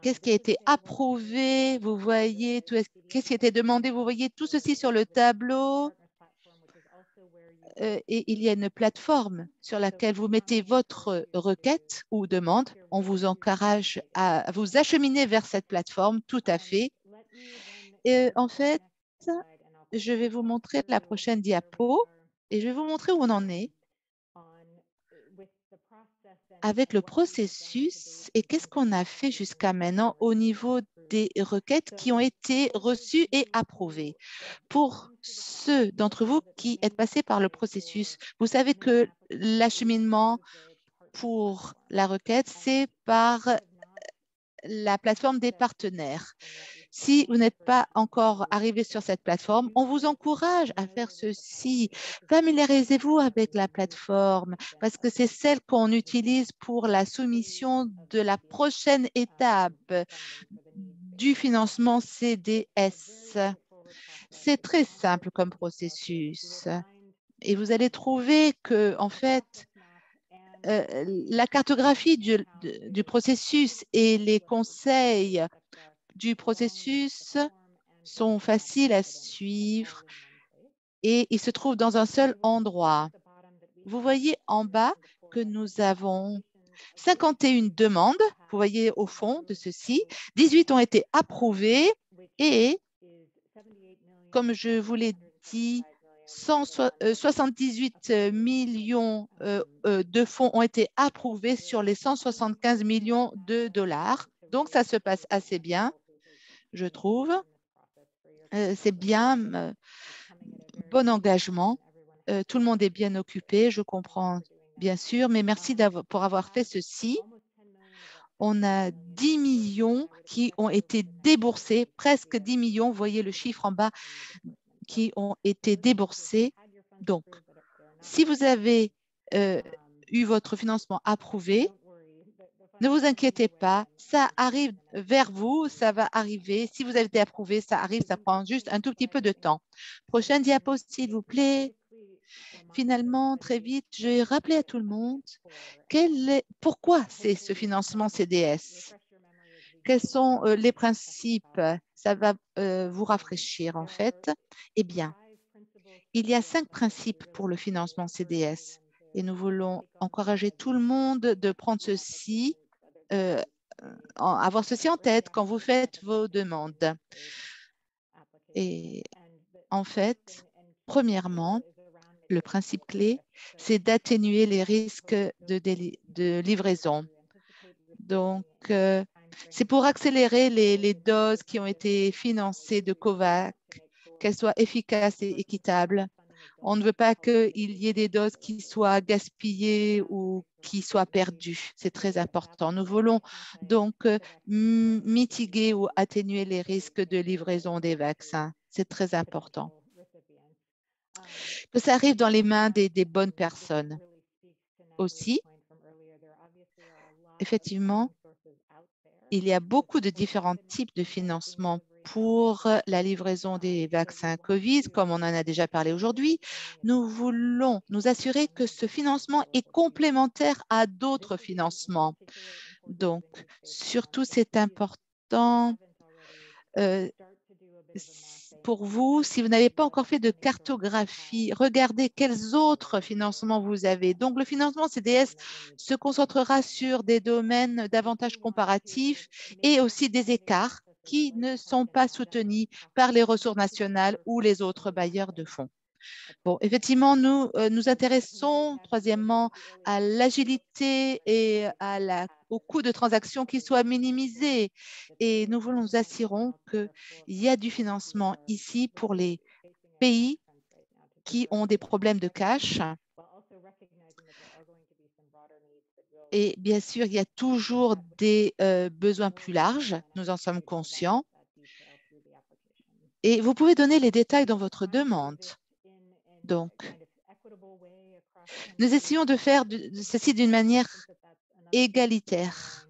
Qu'est-ce qui a été approuvé? Vous voyez, qu'est-ce qui a été demandé? Vous voyez tout ceci sur le tableau. Et il y a une plateforme sur laquelle vous mettez votre requête ou demande. On vous encourage à vous acheminer vers cette plateforme, tout à fait. Et en fait, je vais vous montrer la prochaine diapo et je vais vous montrer où on en est. avec le processus et qu'est-ce qu'on a fait jusqu'à maintenant au niveau des requêtes qui ont été reçues et approuvées. Pour ceux d'entre vous qui êtes passés par le processus, vous savez que l'acheminement pour la requête, c'est par la plateforme des partenaires. Si vous n'êtes pas encore arrivé sur cette plateforme, on vous encourage à faire ceci. Familiarisez-vous avec la plateforme parce que c'est celle qu'on utilise pour la soumission de la prochaine étape du financement CDS. C'est très simple comme processus et vous allez trouver que, en fait, la cartographie du processus et les conseils du processus sont faciles à suivre et ils se trouvent dans un seul endroit. Vous voyez en bas que nous avons 51 demandes, vous voyez au fond de ceci, 18 ont été approuvées et, comme je vous l'ai dit, 78 millions de fonds ont été approuvés sur les 175 millions de dollars. Donc, ça se passe assez bien, je trouve. C'est bien, bon engagement. Tout le monde est bien occupé, je comprends bien sûr, mais merci pour avoir fait ceci. On a 10 millions qui ont été déboursés, presque 10 millions, vous voyez le chiffre en bas, qui ont été déboursés. Donc, si vous avez eu votre financement approuvé, ne vous inquiétez pas, ça arrive vers vous, ça va arriver. Si vous avez été approuvé, ça arrive, ça prend juste un tout petit peu de temps. Prochaine diapo, s'il vous plaît. Finalement, très vite, je vais rappeler à tout le monde pourquoi c'est ce financement CDS. Quels sont les principes? Ça va vous rafraîchir en fait. Eh bien, il y a 5 principes pour le financement CDS et nous voulons encourager tout le monde de prendre ceci, avoir ceci en tête quand vous faites vos demandes. Et en fait, premièrement, le principe clé, c'est d'atténuer les risques de livraison. Donc, c'est pour accélérer les doses qui ont été financées de COVAX, qu'elles soient efficaces et équitables. On ne veut pas qu'il y ait des doses qui soient gaspillées ou qui soient perdues. C'est très important. Nous voulons donc mitiguer ou atténuer les risques de livraison des vaccins. C'est très important. Que ça arrive dans les mains des bonnes personnes. Aussi, effectivement, il y a beaucoup de différents types de financement pour la livraison des vaccins COVID, comme on en a déjà parlé aujourd'hui. Nous voulons nous assurer que ce financement est complémentaire à d'autres financements. Donc, surtout, c'est important pour vous, si vous n'avez pas encore fait de cartographie, regardez quels autres financements vous avez. Donc, le financement CDS se concentrera sur des domaines d'avantages comparatifs et aussi des écarts qui ne sont pas soutenus par les ressources nationales ou les autres bailleurs de fonds. Bon, effectivement, nous nous intéressons, troisièmement, à l'agilité et au coût de transaction qui soit minimisé. Et nous voulons nous assurer qu'il y a du financement ici pour les pays qui ont des problèmes de cash. Et bien sûr, il y a toujours des besoins plus larges, nous en sommes conscients. Et vous pouvez donner les détails dans votre demande. Donc, nous essayons de faire ceci d'une manière égalitaire,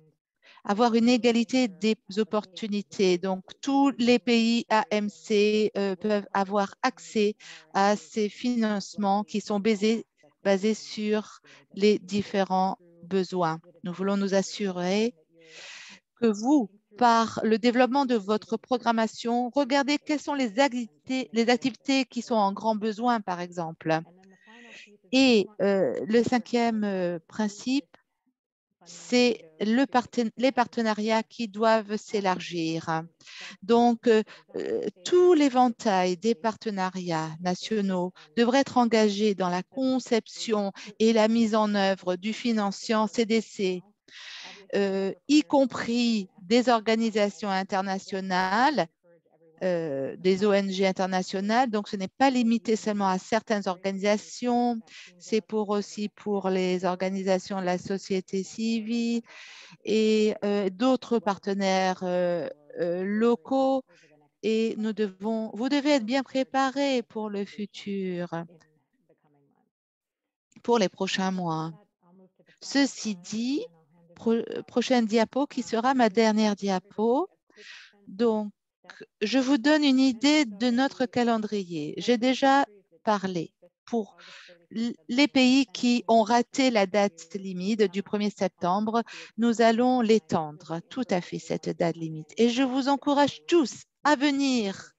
avoir une égalité des opportunités. Donc, tous les pays AMC peuvent avoir accès à ces financements qui sont basés sur les différents besoins. Nous voulons nous assurer que vous, par le développement de votre programmation, regardez quelles sont les activités qui sont en grand besoin, par exemple. Et le cinquième principe, c'est les partenariats qui doivent s'élargir. Donc, tout l'éventail des partenariats nationaux devrait être engagé dans la conception et la mise en œuvre du financement en CDC, y compris des organisations internationales, des ONG internationales. Donc, ce n'est pas limité seulement à certaines organisations, c'est aussi pour les organisations de la société civile et d'autres partenaires locaux. Et vous devez être bien préparés pour le futur, pour les prochains mois. Ceci dit, prochaine diapo qui sera ma dernière diapo. Donc, je vous donne une idée de notre calendrier. J'ai déjà parlé pour les pays qui ont raté la date limite du 1er septembre. Nous allons l'étendre tout à fait, cette date limite. Et je vous encourage tous à venir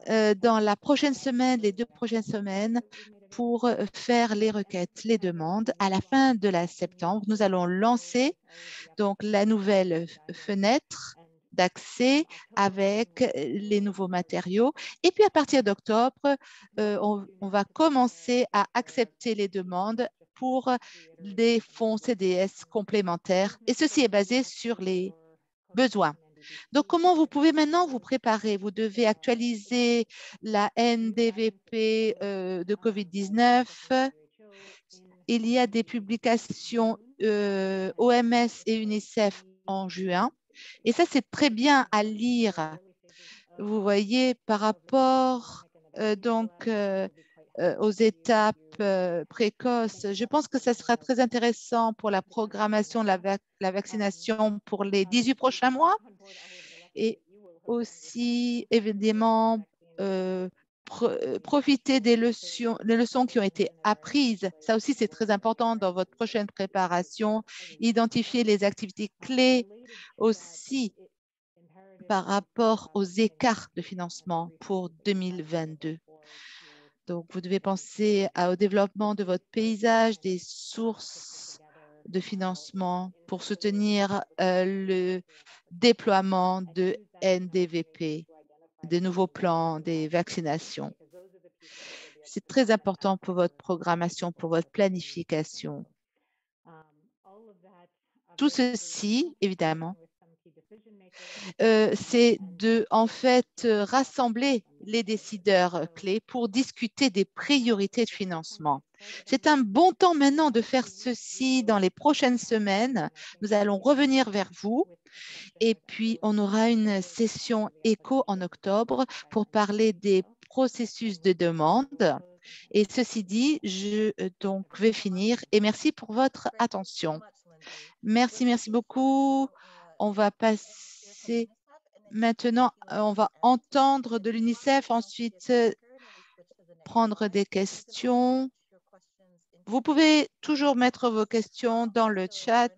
dans la prochaine semaine, les 2 prochaines semaines, pour faire les requêtes, les demandes. À la fin de septembre, nous allons lancer donc la nouvelle fenêtre d'accès avec les nouveaux matériaux. Et puis à partir d'octobre, on va commencer à accepter les demandes pour des fonds CDS complémentaires. Et ceci est basé sur les besoins. Donc, comment vous pouvez maintenant vous préparer? Vous devez actualiser la NDVP de COVID-19. Il y a des publications OMS et UNICEF en juin. Et ça, c'est très bien à lire. Vous voyez, par rapport aux étapes précoces, je pense que ça sera très intéressant pour la programmation de la vaccination pour les 18 prochains mois. Et aussi, évidemment, profiter des leçons qui ont été apprises. Ça aussi, c'est très important dans votre prochaine préparation. Identifier les activités clés aussi par rapport aux écarts de financement pour 2022. Donc, vous devez penser au développement de votre paysage, des sources de financement pour soutenir le déploiement de NDVP, des nouveaux plans, des vaccinations. C'est très important pour votre programmation, pour votre planification. Tout ceci, évidemment, c'est de, en fait, rassembler les décideurs clés pour discuter des priorités de financement. C'est un bon temps maintenant de faire ceci dans les prochaines semaines. Nous allons revenir vers vous et puis on aura une session écho en octobre pour parler des processus de demande. Et ceci dit, je vais finir et merci pour votre attention. Merci beaucoup. On va passer maintenant, on va entendre de l'UNICEF, ensuite prendre des questions. Vous pouvez toujours mettre vos questions dans le chat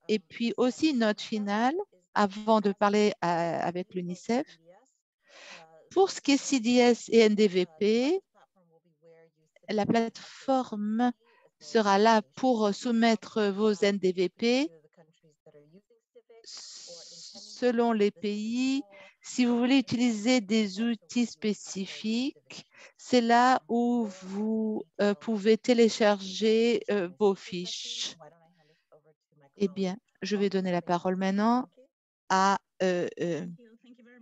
et puis aussi une note finale avant de parler avec l'UNICEF. Pour ce qui est CDS et NDVP, la plateforme sera là pour soumettre vos NDVP selon les pays. Si vous voulez utiliser des outils spécifiques, c'est là où vous pouvez télécharger vos fiches. Eh bien, je vais donner la parole maintenant à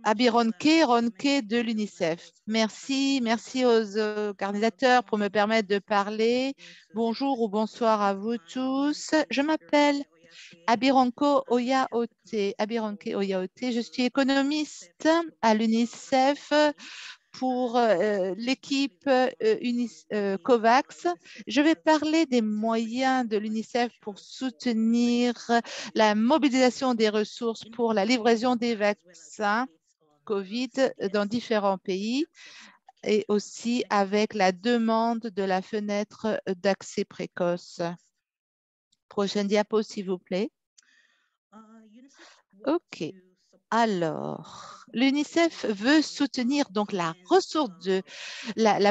Abby Ronke de l'UNICEF. Merci aux organisateurs pour me permettre de parler. Bonjour ou bonsoir à vous tous. Je m'appelle Abironko Oyaote. Je suis économiste à l'UNICEF pour l'équipe COVAX. Je vais parler des moyens de l'UNICEF pour soutenir la mobilisation des ressources pour la livraison des vaccins COVID dans différents pays et aussi avec la demande de la fenêtre d'accès précoce. Prochaine diapo, s'il vous plaît. OK. Alors, l'UNICEF veut soutenir donc la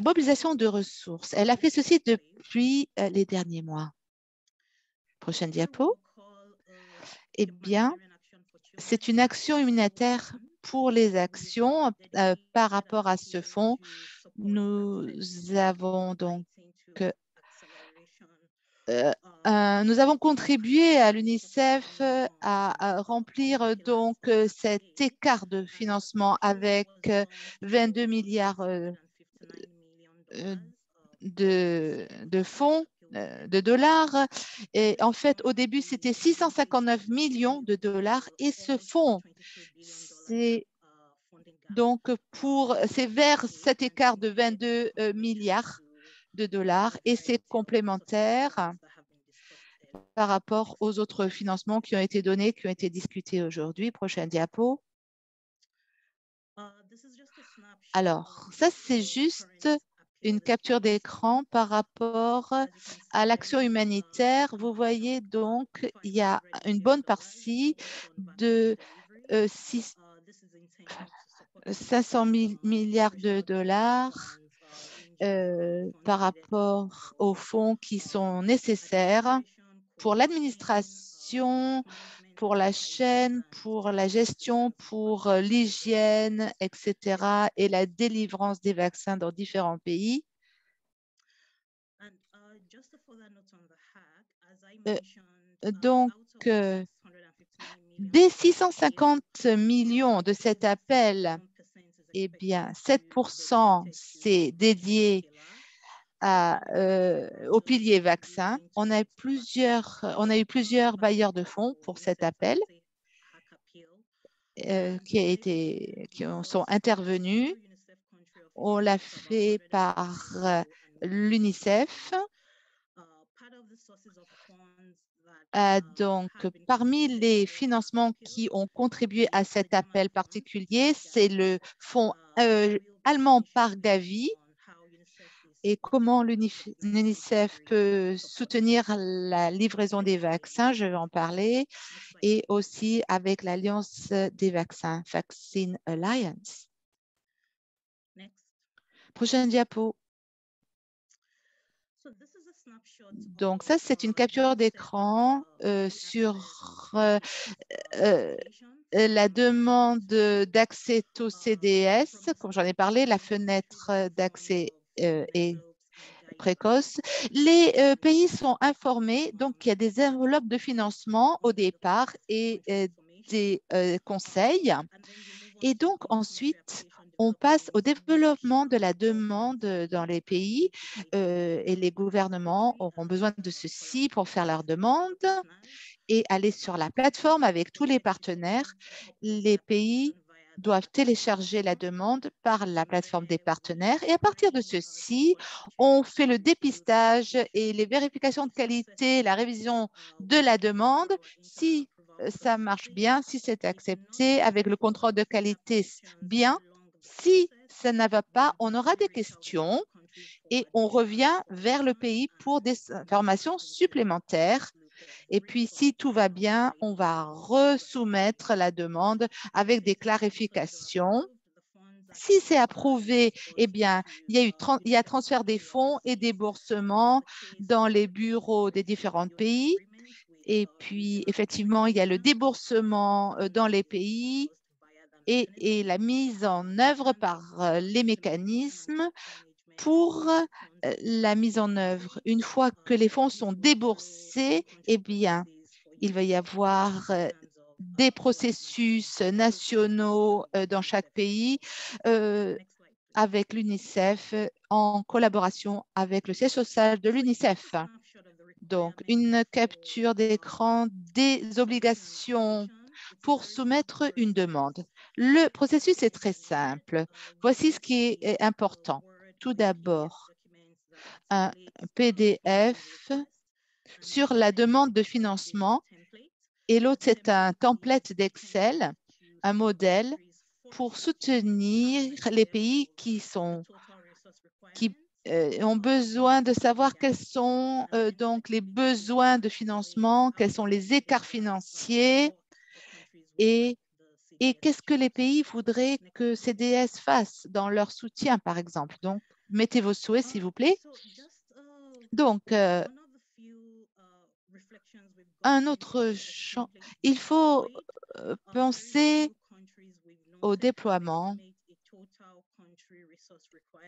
mobilisation de ressources. Elle a fait ceci depuis les derniers mois. Prochaine diapo. Eh bien, c'est une action humanitaire pour les actions. Par rapport à ce fonds, nous avons donc nous avons contribué à l'UNICEF à remplir donc cet écart de financement avec 22 milliards de fonds, de dollars. Et en fait, au début, c'était 659 millions de dollars. Et ce fonds, c'est vers cet écart de 22 milliards de dollars et c'est complémentaire par rapport aux autres financements qui ont été donnés, qui ont été discutés aujourd'hui. Prochaine diapo. Alors, ça, c'est juste une capture d'écran par rapport à l'action humanitaire. Vous voyez donc, il y a une bonne partie de 500 milliards de dollars par rapport aux fonds qui sont nécessaires pour l'administration, pour la chaîne, pour la gestion, pour l'hygiène, etc., et la délivrance des vaccins dans différents pays. Donc, des 650 millions de cet appel, eh bien, 7%, c'est dédié au pilier vaccin. On a eu plusieurs bailleurs de fonds pour cet appel qui sont intervenus. On l'a fait par l'UNICEF. Donc, parmi les financements qui ont contribué à cet appel particulier, c'est le fonds allemand par Gavi et comment l'UNICEF peut soutenir la livraison des vaccins, je vais en parler, et aussi avec l'Alliance des vaccins, Vaccine Alliance. Prochaine diapo. Donc, ça, c'est une capture d'écran sur la demande d'accès au CDS, comme j'en ai parlé, la fenêtre d'accès est précoce. Les pays sont informés, donc il y a des enveloppes de financement au départ et des conseils. Et donc ensuite, on passe au développement de la demande dans les pays et les gouvernements auront besoin de ceci pour faire leur demande et aller sur la plateforme avec tous les partenaires. Les pays doivent télécharger la demande par la plateforme des partenaires et à partir de ceci, on fait le dépistage et les vérifications de qualité, la révision de la demande. Si ça marche bien, si c'est accepté avec le contrôle de qualité bien, si ça ne va pas, on aura des questions et on revient vers le pays pour des informations supplémentaires. Et puis, si tout va bien, on va resoumettre la demande avec des clarifications. Si c'est approuvé, eh bien, il y a transfert des fonds et déboursement dans les bureaux des différents pays. Et puis, effectivement, il y a le déboursement dans les pays et la mise en œuvre par les mécanismes pour la mise en œuvre. Une fois que les fonds sont déboursés, eh bien, il va y avoir des processus nationaux dans chaque pays avec l'UNICEF en collaboration avec le siège social de l'UNICEF. Donc, une capture d'écran des obligations pour soumettre une demande. Le processus est très simple. Voici ce qui est important. Tout d'abord, un PDF sur la demande de financement et l'autre, c'est un template d'Excel, un modèle pour soutenir les pays qui ont besoin de savoir quels sont donc les besoins de financement, quels sont les écarts financiers et qu'est-ce que les pays voudraient que CDS fasse dans leur soutien, par exemple. Donc, mettez vos souhaits, s'il vous plaît. Donc, un autre champ. Il faut penser au déploiement.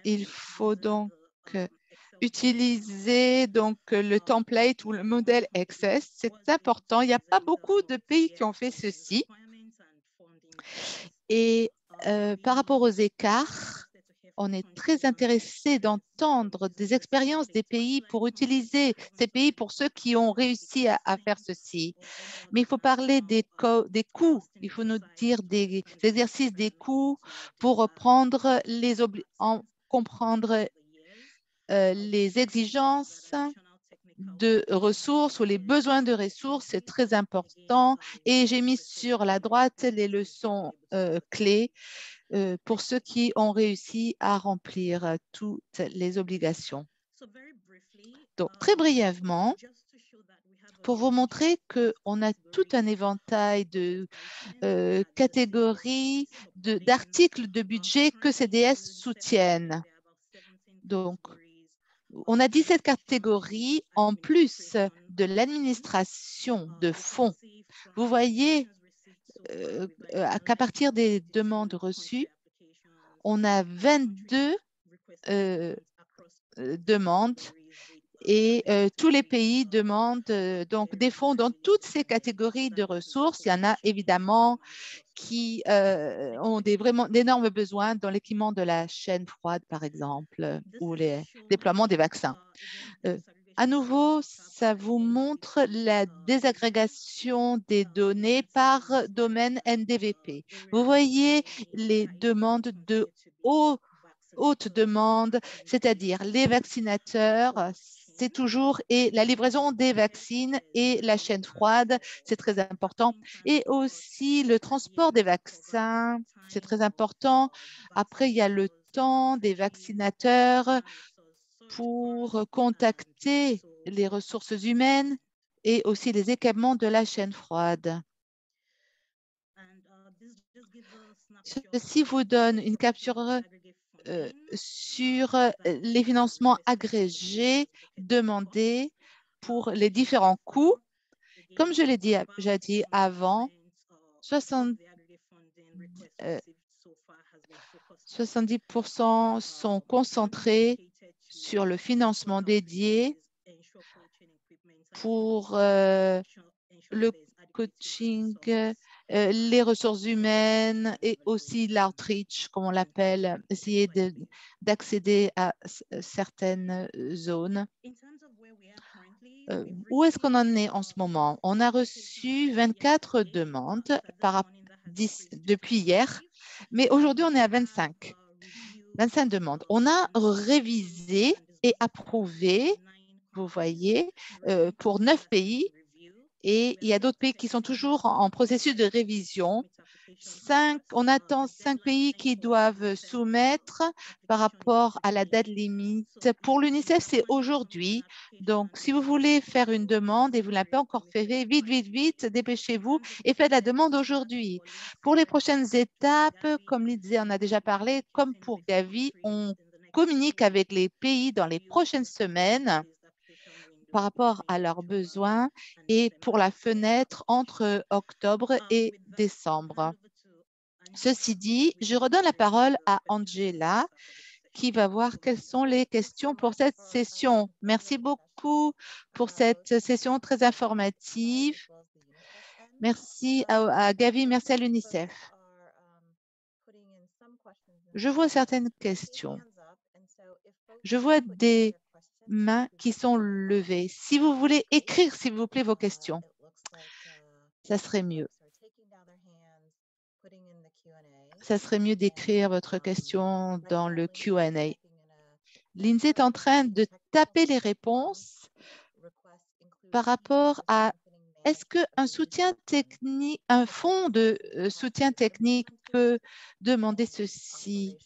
Il faut donc utiliser le template ou le modèle Access. C'est important. Il n'y a pas beaucoup de pays qui ont fait ceci. Et par rapport aux écarts, on est très intéressé d'entendre des expériences des pays pour utiliser ces pays pour ceux qui ont réussi à faire ceci. Mais il faut parler des coûts. Il faut nous dire des exercices des coûts pour comprendre les exigences de ressources ou les besoins de ressources. C'est très important. Et j'ai mis sur la droite les leçons clés pour ceux qui ont réussi à remplir toutes les obligations. Donc, très brièvement, pour vous montrer qu'on a tout un éventail de catégories d'articles de budget que CDS soutiennent. Donc, on a 17 catégories en plus de l'administration de fonds. Vous voyez qu'à partir des demandes reçues, on a 22 demandes et tous les pays demandent donc des fonds dans toutes ces catégories de ressources. Il y en a évidemment qui ont vraiment d'énormes besoins dans l'équipement de la chaîne froide, par exemple, ou les déploiements des vaccins. À nouveau, ça vous montre la désagrégation des données par domaine NDVP. Vous voyez les demandes de haute demande, c'est-à-dire les vaccinateurs, c'est toujours, et la livraison des vaccins et la chaîne froide, c'est très important. Et aussi le transport des vaccins, c'est très important. Après, il y a le temps des vaccinateurs pour contacter les ressources humaines et aussi les équipements de la chaîne froide. Ceci vous donne une capture sur les financements agrégés demandés pour les différents coûts. Comme je l'ai dit avant, 70% sont concentrés sur le financement dédié pour le coaching, les ressources humaines et aussi l'outreach, comme on l'appelle, essayer d'accéder à certaines zones. Où est-ce qu'on en est en ce moment? On a reçu 24 demandes depuis hier, mais aujourd'hui, on est à 25 demandes. On a révisé et approuvé, vous voyez, pour 9 pays, et il y a d'autres pays qui sont toujours en processus de révision. On attend 5 pays qui doivent soumettre par rapport à la date limite. Pour l'UNICEF, c'est aujourd'hui. Donc, si vous voulez faire une demande et vous ne l'avez pas encore fait, vite, vite, vite, dépêchez-vous et faites la demande aujourd'hui. Pour les prochaines étapes, comme Lindsay en a déjà parlé, comme pour Gavi, on communique avec les pays dans les prochaines semaines par rapport à leurs besoins et pour la fenêtre entre octobre et décembre. Ceci dit, je redonne la parole à Angela qui va voir quelles sont les questions pour cette session. Merci beaucoup pour cette session très informative. Merci à Gavi, merci à l'UNICEF. Je vois certaines questions. Je vois des mains qui sont levées. Si vous voulez écrire, s'il vous plaît, vos questions, ça serait mieux. Ça serait mieux d'écrire votre question dans le Q&A. Lindsay est en train de taper les réponses par rapport à est-ce qu'un soutien technique, un fonds de soutien technique peut demander ceci?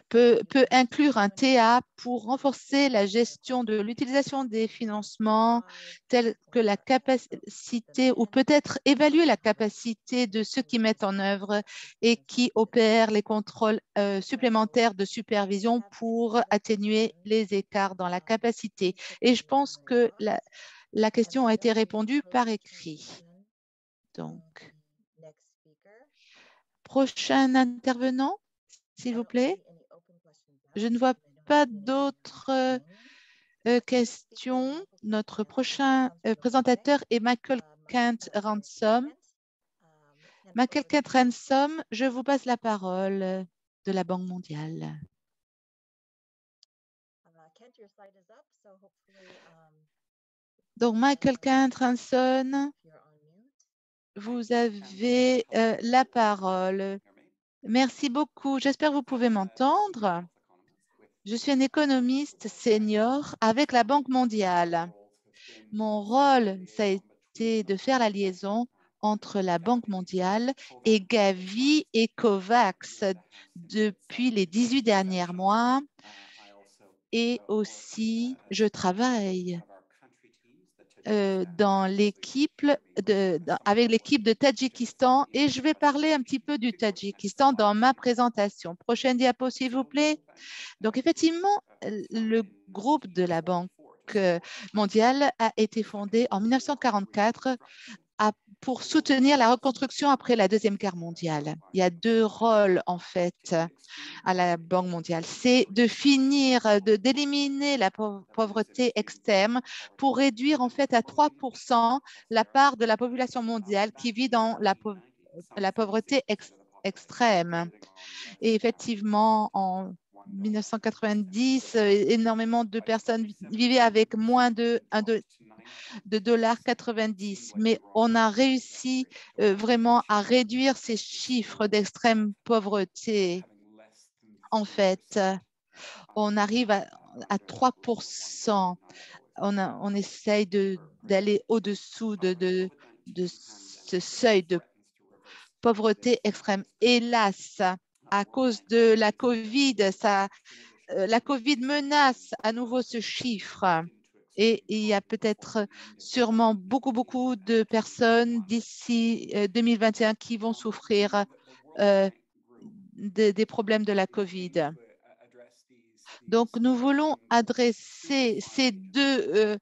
peut inclure un TA pour renforcer la gestion de l'utilisation des financements, tels que la capacité, ou peut-être évaluer la capacité de ceux qui mettent en œuvre et qui opèrent les contrôles supplémentaires de supervision pour atténuer les écarts dans la capacité. Et je pense que la question a été répondue par écrit. Donc, prochain intervenant, s'il vous plaît. Je ne vois pas d'autres questions. Notre prochain présentateur est Michael Kent Ransom. Michael Kent Ransom, je vous passe la parole de la Banque mondiale. Donc, Michael Kent Ransom, vous avez la parole. Merci beaucoup. J'espère que vous pouvez m'entendre. Je suis un économiste senior avec la Banque mondiale. Mon rôle, ça a été de faire la liaison entre la Banque mondiale et Gavi et COVAX depuis les 18 derniers mois. Et aussi, je travaille avec l'équipe de Tadjikistan et je vais parler un petit peu du Tadjikistan dans ma présentation. Prochaine diapo, s'il vous plaît. Donc, effectivement, le groupe de la Banque mondiale a été fondé en 1944 pour soutenir la reconstruction après la Deuxième Guerre mondiale. Il y a deux rôles, en fait, à la Banque mondiale. C'est de finir, d'éliminer la pauvreté extrême pour réduire, en fait, à 3% la part de la population mondiale qui vit dans la pauvreté extrême. Et effectivement, en 1990, énormément de personnes vivaient avec moins de $1,90. Mais on a réussi vraiment à réduire ces chiffres d'extrême pauvreté. En fait, on arrive à 3%. On essaye d'aller au-dessous de ce seuil de pauvreté extrême. Hélas, à cause de la COVID, la COVID menace à nouveau ce chiffre. Et il y a peut-être sûrement beaucoup de personnes d'ici 2021 qui vont souffrir des problèmes de la COVID. Donc, nous voulons adresser ces deux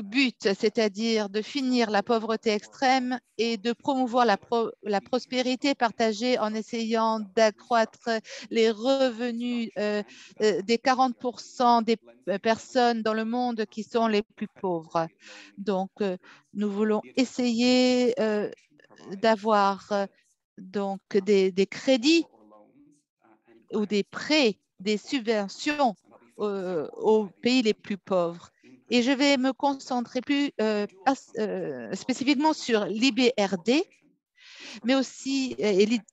but, c'est-à-dire de finir la pauvreté extrême et de promouvoir la prospérité partagée en essayant d'accroître les revenus des 40% des personnes dans le monde qui sont les plus pauvres. Donc, nous voulons essayer d'avoir donc des crédits ou des prêts, des subventions aux pays les plus pauvres. Et je vais me concentrer plus spécifiquement sur l'IBRD, mais aussi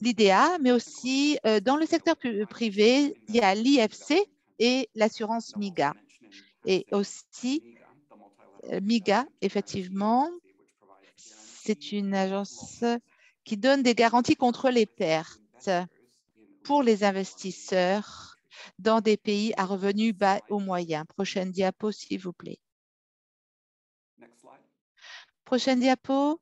l'IDA, mais aussi dans le secteur privé, il y a l'IFC et l'assurance MIGA. Et aussi, MIGA, effectivement, c'est une agence qui donne des garanties contre les pertes pour les investisseurs dans des pays à revenus bas ou moyens. Prochaine diapo, s'il vous plaît. Prochaine diapo.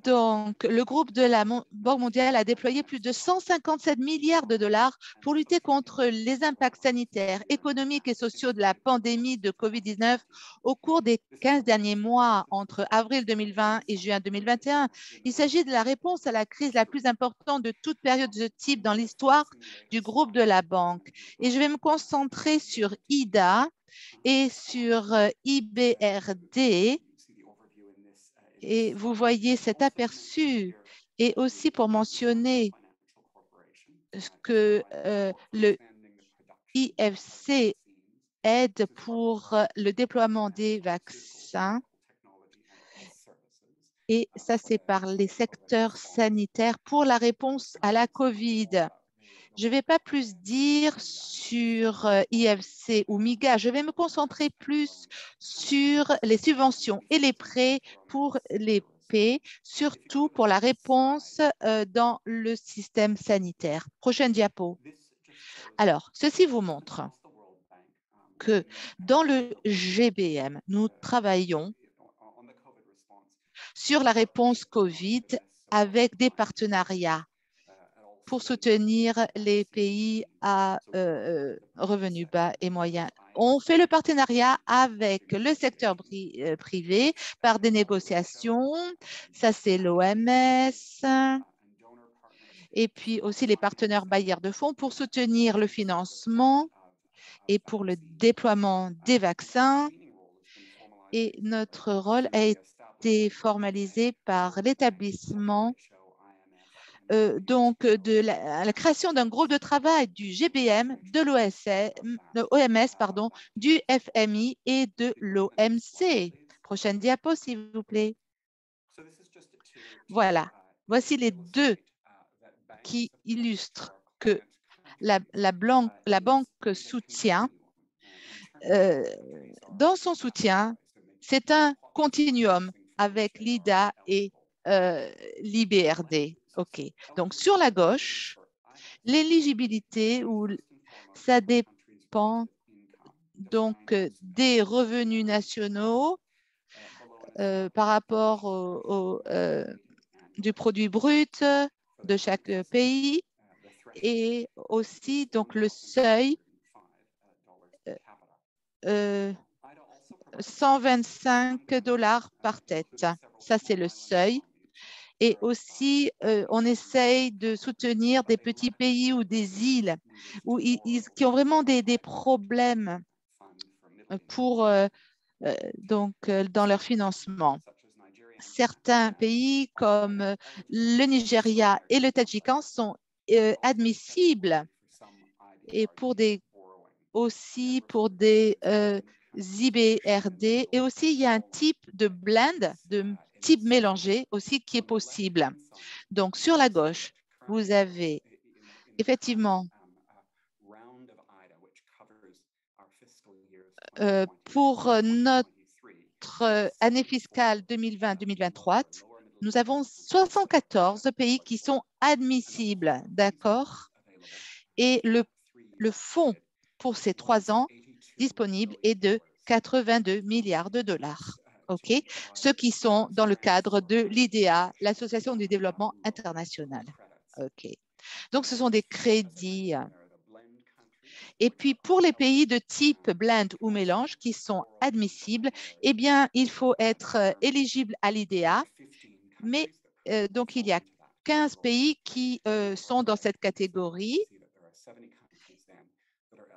Donc, le groupe de la Banque mondiale a déployé plus de 157 milliards de dollars pour lutter contre les impacts sanitaires, économiques et sociaux de la pandémie de COVID-19 au cours des 15 derniers mois entre avril 2020 et juin 2021. Il s'agit de la réponse à la crise la plus importante de toute période de ce type dans l'histoire du groupe de la banque. Et je vais me concentrer sur IDA et sur IBRD. Et vous voyez cet aperçu. Et aussi pour mentionner que le IFC aide pour le déploiement des vaccins. Et ça, c'est par les secteurs sanitaires pour la réponse à la COVID. Je ne vais pas plus dire sur IFC ou MIGA. Je vais me concentrer plus sur les subventions et les prêts pour les développé, surtout pour la réponse dans le système sanitaire. Prochaine diapo. Alors, ceci vous montre que dans le GBM, nous travaillons sur la réponse COVID avec des partenariats pour soutenir les pays à revenus bas et moyens. On fait le partenariat avec le secteur privé par des négociations. Ça, c'est l'OMS et puis aussi les partenaires bailleurs de fonds pour soutenir le financement et pour le déploiement des vaccins. Et notre rôle a été formalisé par l'établissement donc de la création d'un groupe de travail du GBM, de l'OMS, pardon, du FMI et de l'OMC. Prochaine diapo, s'il vous plaît. Voilà, voici les deux qui illustrent que la banque soutient, dans son soutien, c'est un continuum avec l'IDA et l'IBRD. OK. Donc, sur la gauche, l'éligibilité, ça dépend donc des revenus nationaux par rapport du produit brut de chaque pays et aussi donc le seuil 125 $ par tête. Ça, c'est le seuil. Et aussi, on essaye de soutenir des petits pays ou des îles qui ont vraiment des problèmes dans leur financement. Certains pays comme le Nigeria et le Tadjikistan sont admissibles et aussi pour des IBRD. Et aussi, il y a un type de blend, de type mélangé aussi qui est possible. Donc, sur la gauche, vous avez effectivement pour notre année fiscale 2020-2023, nous avons 74 pays qui sont admissibles, d'accord? Et le fonds pour ces 3 ans disponible est de 82 milliards de dollars. OK? Ceux qui sont dans le cadre de l'IDA, l'Association du développement international. OK. Donc, ce sont des crédits. Et puis, pour les pays de type blend ou mélange qui sont admissibles, eh bien, il faut être éligible à l'IDA, mais donc, il y a 15 pays qui sont dans cette catégorie.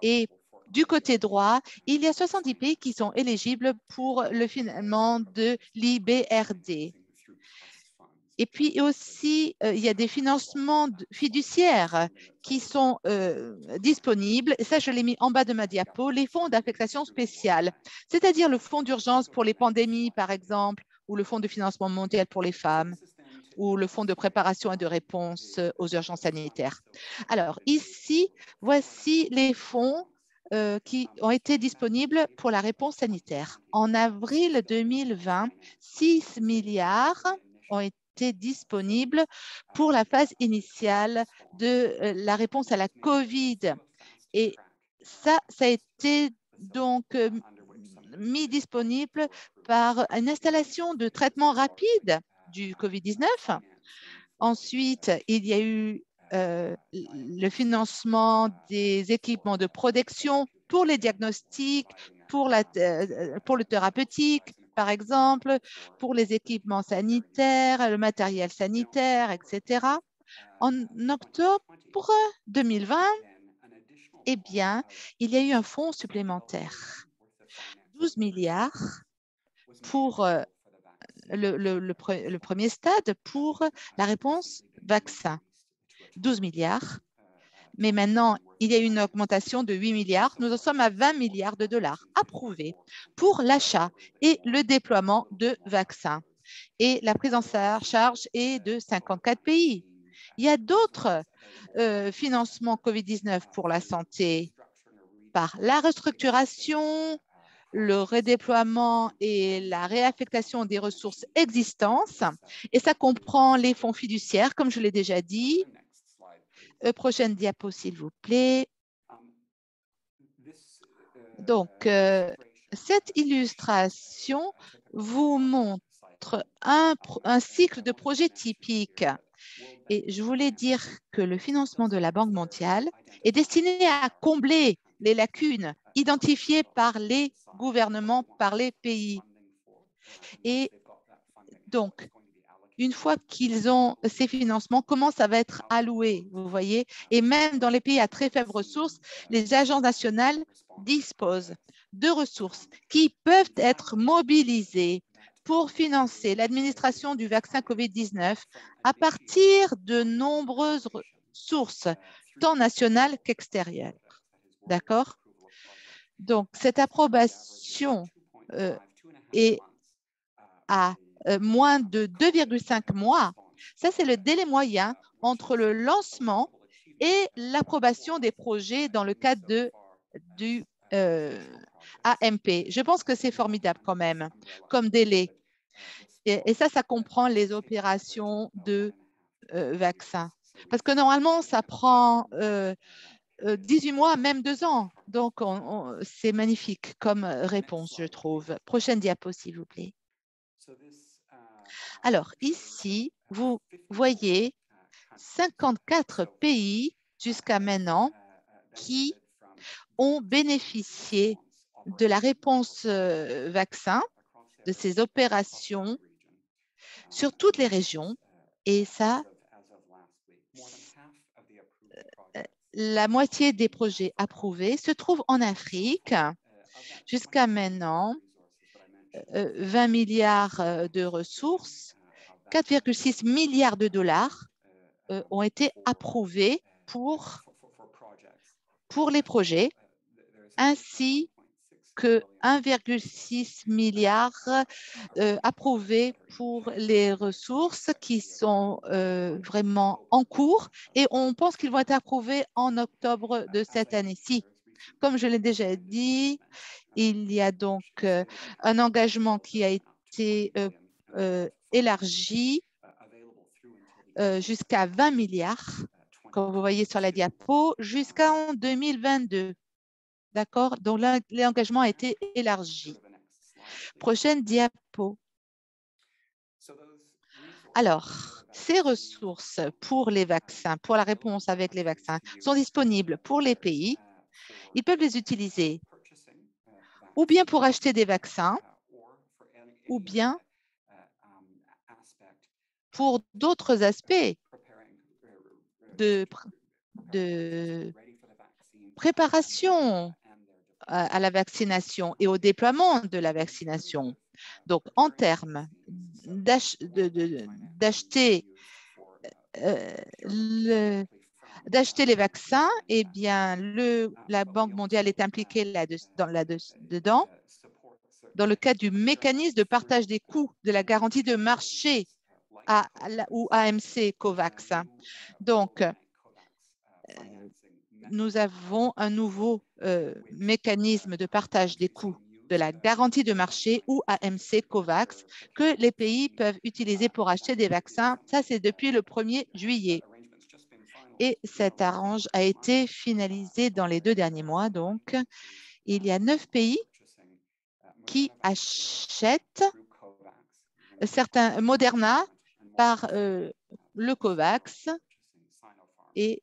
Et du côté droit, il y a 70 pays qui sont éligibles pour le financement de l'IBRD. Et puis aussi, il y a des financements fiduciaires qui sont disponibles. Et ça, je l'ai mis en bas de ma diapo, les fonds d'affectation spéciale, c'est-à-dire le fonds d'urgence pour les pandémies, par exemple, ou le fonds de financement mondial pour les femmes, ou le fonds de préparation et de réponse aux urgences sanitaires. Alors, ici, voici les fonds qui ont été disponibles pour la réponse sanitaire. En avril 2020, 6 milliards ont été disponibles pour la phase initiale de la réponse à la COVID. Et ça a été donc mis disponible par une installation de traitement rapide du COVID-19. Ensuite, il y a eu le financement des équipements de protection pour les diagnostics, pour le thérapeutique, par exemple, pour les équipements sanitaires, le matériel sanitaire, etc. En octobre 2020, eh bien, il y a eu un fonds supplémentaire, 12 milliards pour le premier stade pour la réponse vaccin. 12 milliards. Mais maintenant, il y a une augmentation de 8 milliards. Nous en sommes à 20 milliards de dollars approuvés pour l'achat et le déploiement de vaccins. Et la prise en charge est de 54 pays. Il y a d'autres financements COVID-19 pour la santé par la restructuration le redéploiement et la réaffectation des ressources existantes. Et ça comprend les fonds fiduciaires, comme je l'ai déjà dit. Prochaine diapo, s'il vous plaît. Donc, cette illustration vous montre un cycle de projets typique. Et je voulais dire que le financement de la Banque mondiale est destiné à combler les lacunes identifiées par les gouvernements, par les pays. Et donc, une fois qu'ils ont ces financements, comment ça va être alloué, vous voyez? Et même dans les pays à très faibles ressources, les agences nationales disposent de ressources qui peuvent être mobilisées pour financer l'administration du vaccin COVID-19 à partir de nombreuses sources, tant nationales qu'extérieures. D'accord? Donc, cette approbation est à moins de 2,5 mois. Ça, c'est le délai moyen entre le lancement et l'approbation des projets dans le cadre du AMP. Je pense que c'est formidable quand même comme délai. Et ça comprend les opérations de vaccins. Parce que normalement, ça prend 18 mois, même 2 ans. Donc, c'est magnifique comme réponse, je trouve. Prochaine diapo, s'il vous plaît. Alors, ici, vous voyez 54 pays jusqu'à maintenant qui ont bénéficié de la réponse vaccin, de ces opérations sur toutes les régions. Et ça, la moitié des projets approuvés se trouvent en Afrique. Jusqu'à maintenant, 20 milliards de ressources, 4,6 milliards de dollars ont été approuvés pour les projets, ainsi que 1,6 milliard approuvés pour les ressources qui sont vraiment en cours et on pense qu'ils vont être approuvés en octobre de cette année-ci. Comme je l'ai déjà dit, il y a donc un engagement qui a été élargi jusqu'à 20 milliards, comme vous voyez sur la diapo, jusqu'en 2022. D'accord? Donc, l'engagement a été élargi. Prochaine diapo. Alors, ces ressources pour les vaccins, pour la réponse avec les vaccins, sont disponibles pour les pays. Ils peuvent les utiliser ou bien pour acheter des vaccins, ou bien pour d'autres aspects de préparation à la vaccination et au déploiement de la vaccination. Donc, en termes d'acheter les vaccins, eh bien, la Banque mondiale est impliquée là-dedans dans le cadre du mécanisme de partage des coûts de la garantie de marché ou AMC COVAX. Donc, nous avons un nouveau mécanisme de partage des coûts de la garantie de marché ou AMC COVAX que les pays peuvent utiliser pour acheter des vaccins. Ça, c'est depuis le 1er juillet. Et cet arrange a été finalisé dans les 2 derniers mois. Donc, il y a 9 pays qui achètent certains Moderna par le COVAX et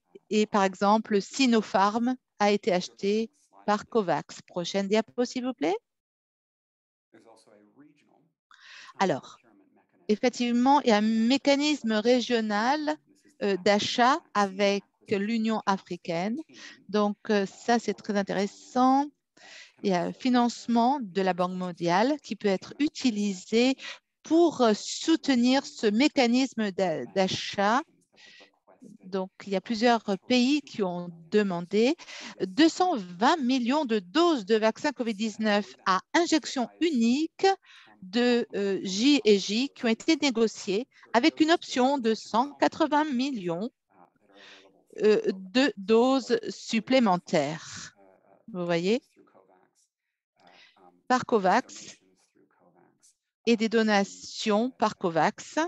par exemple, Sinopharm a été acheté par COVAX. Prochaine diapo, s'il vous plaît. Alors, effectivement, il y a un mécanisme régional d'achat avec l'Union africaine. Donc, ça, c'est très intéressant. Il y a un financement de la Banque mondiale qui peut être utilisé pour soutenir ce mécanisme d'achat. Donc, il y a plusieurs pays qui ont demandé 220 millions de doses de vaccins COVID-19 à injection unique de J&J qui ont été négociées avec une option de 180 millions de doses supplémentaires. Vous voyez? par COVAX et des donations par COVAX.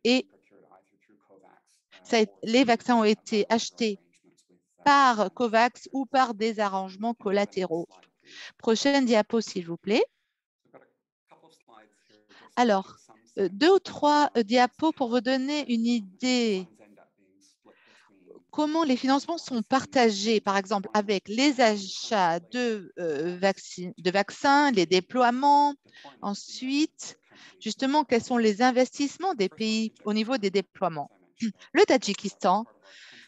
Et les vaccins ont été achetés par COVAX ou par des arrangements collatéraux. Prochaine diapo, s'il vous plaît. Alors, 2 ou 3 diapos pour vous donner une idée comment les financements sont partagés, par exemple, avec les achats de vaccins, les déploiements. Ensuite, justement, quels sont les investissements des pays au niveau des déploiements. Le Tadjikistan,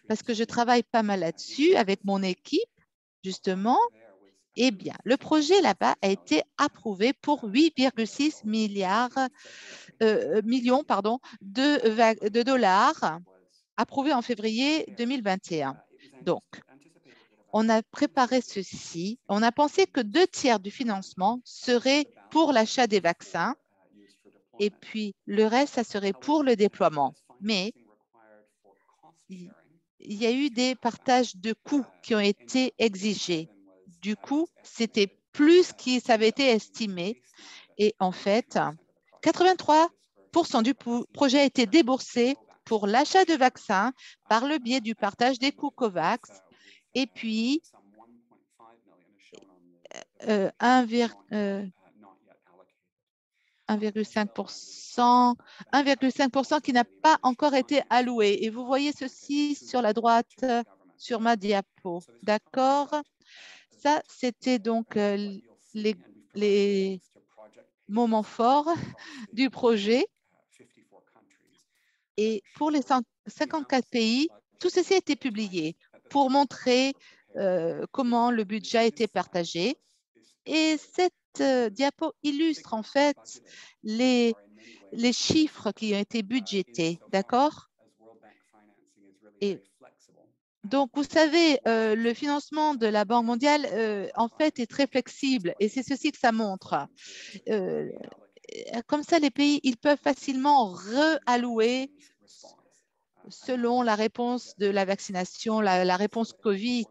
parce que je travaille pas mal là-dessus avec mon équipe, justement, eh bien, le projet là-bas a été approuvé pour 8,6 millions de dollars, approuvé en février 2021. Donc, on a préparé ceci. On a pensé que 2/3 du financement serait pour l'achat des vaccins et puis le reste, ça serait pour le déploiement. Mais il y a eu des partages de coûts qui ont été exigés. Du coup, c'était plus qu'il avait été estimé. Et en fait, 83% du projet a été déboursé pour l'achat de vaccins par le biais du partage des coûts COVAX. Et puis, 1,5% qui n'a pas encore été alloué. Et vous voyez ceci sur la droite, sur ma diapo. D'accord? Ça, c'était donc les moments forts du projet. Et pour les 54 pays, tout ceci a été publié pour montrer comment le budget a été partagé. Et cette diapo illustre en fait les chiffres qui ont été budgétés, d'accord? Et donc, vous savez, le financement de la Banque mondiale, en fait, est très flexible et c'est ceci que ça montre. Comme ça, les pays, ils peuvent facilement réallouer selon la réponse de la vaccination, la réponse COVID.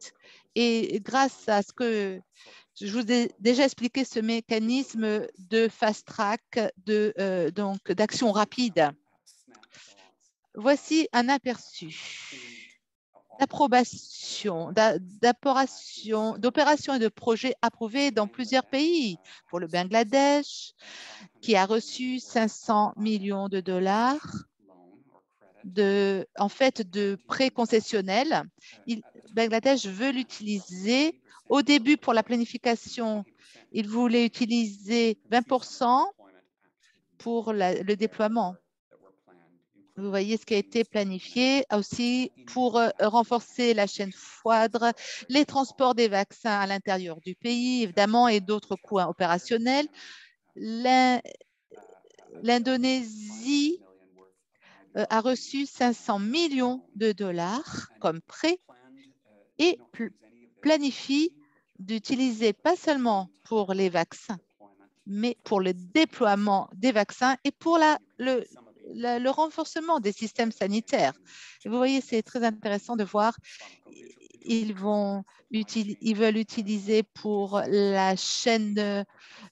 Et grâce à ce que je vous ai déjà expliqué ce mécanisme de fast track, donc d'action rapide. Voici un aperçu d'approbation, d'opérations et de projets approuvés dans plusieurs pays. Pour le Bangladesh, qui a reçu 500 millions de dollars de prêts concessionnels. Bangladesh veut l'utiliser. Au début, pour la planification, il voulait utiliser 20% pour le déploiement. Vous voyez ce qui a été planifié aussi pour renforcer la chaîne foudre, les transports des vaccins à l'intérieur du pays, évidemment, et d'autres coûts opérationnels. L'Indonésie a reçu 500 millions de dollars comme prêt et planifie d'utiliser pas seulement pour les vaccins, mais pour le déploiement des vaccins et pour le renforcement des systèmes sanitaires. Et vous voyez, c'est très intéressant de voir, ils veulent utiliser pour la chaîne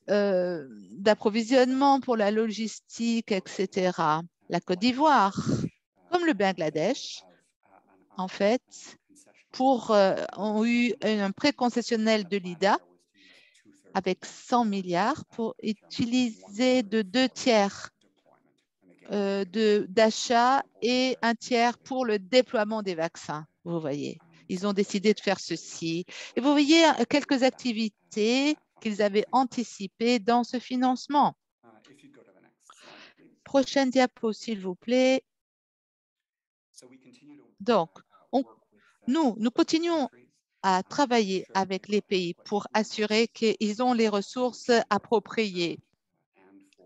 d'approvisionnement, pour la logistique, etc. La Côte d'Ivoire, comme le Bangladesh, en fait, ont eu un prêt concessionnel de l'IDA avec 100 milliards pour utiliser de 2/3 d'achat et 1/3 pour le déploiement des vaccins. Vous voyez, ils ont décidé de faire ceci. Et vous voyez quelques activités qu'ils avaient anticipées dans ce financement. Prochaine diapo, s'il vous plaît. Donc, nous continuons à travailler avec les pays pour assurer qu'ils ont les ressources appropriées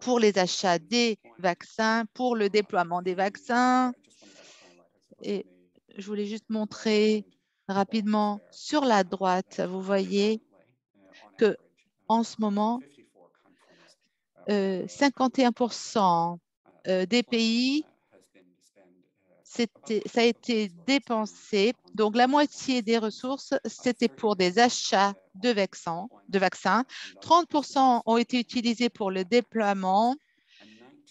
pour les achats des vaccins, pour le déploiement des vaccins. Et je voulais juste montrer rapidement sur la droite, vous voyez que en ce moment, 51% des pays ça a été dépensé. Donc, la moitié des ressources, c'était pour des achats de vaccins. 30% ont été utilisés pour le déploiement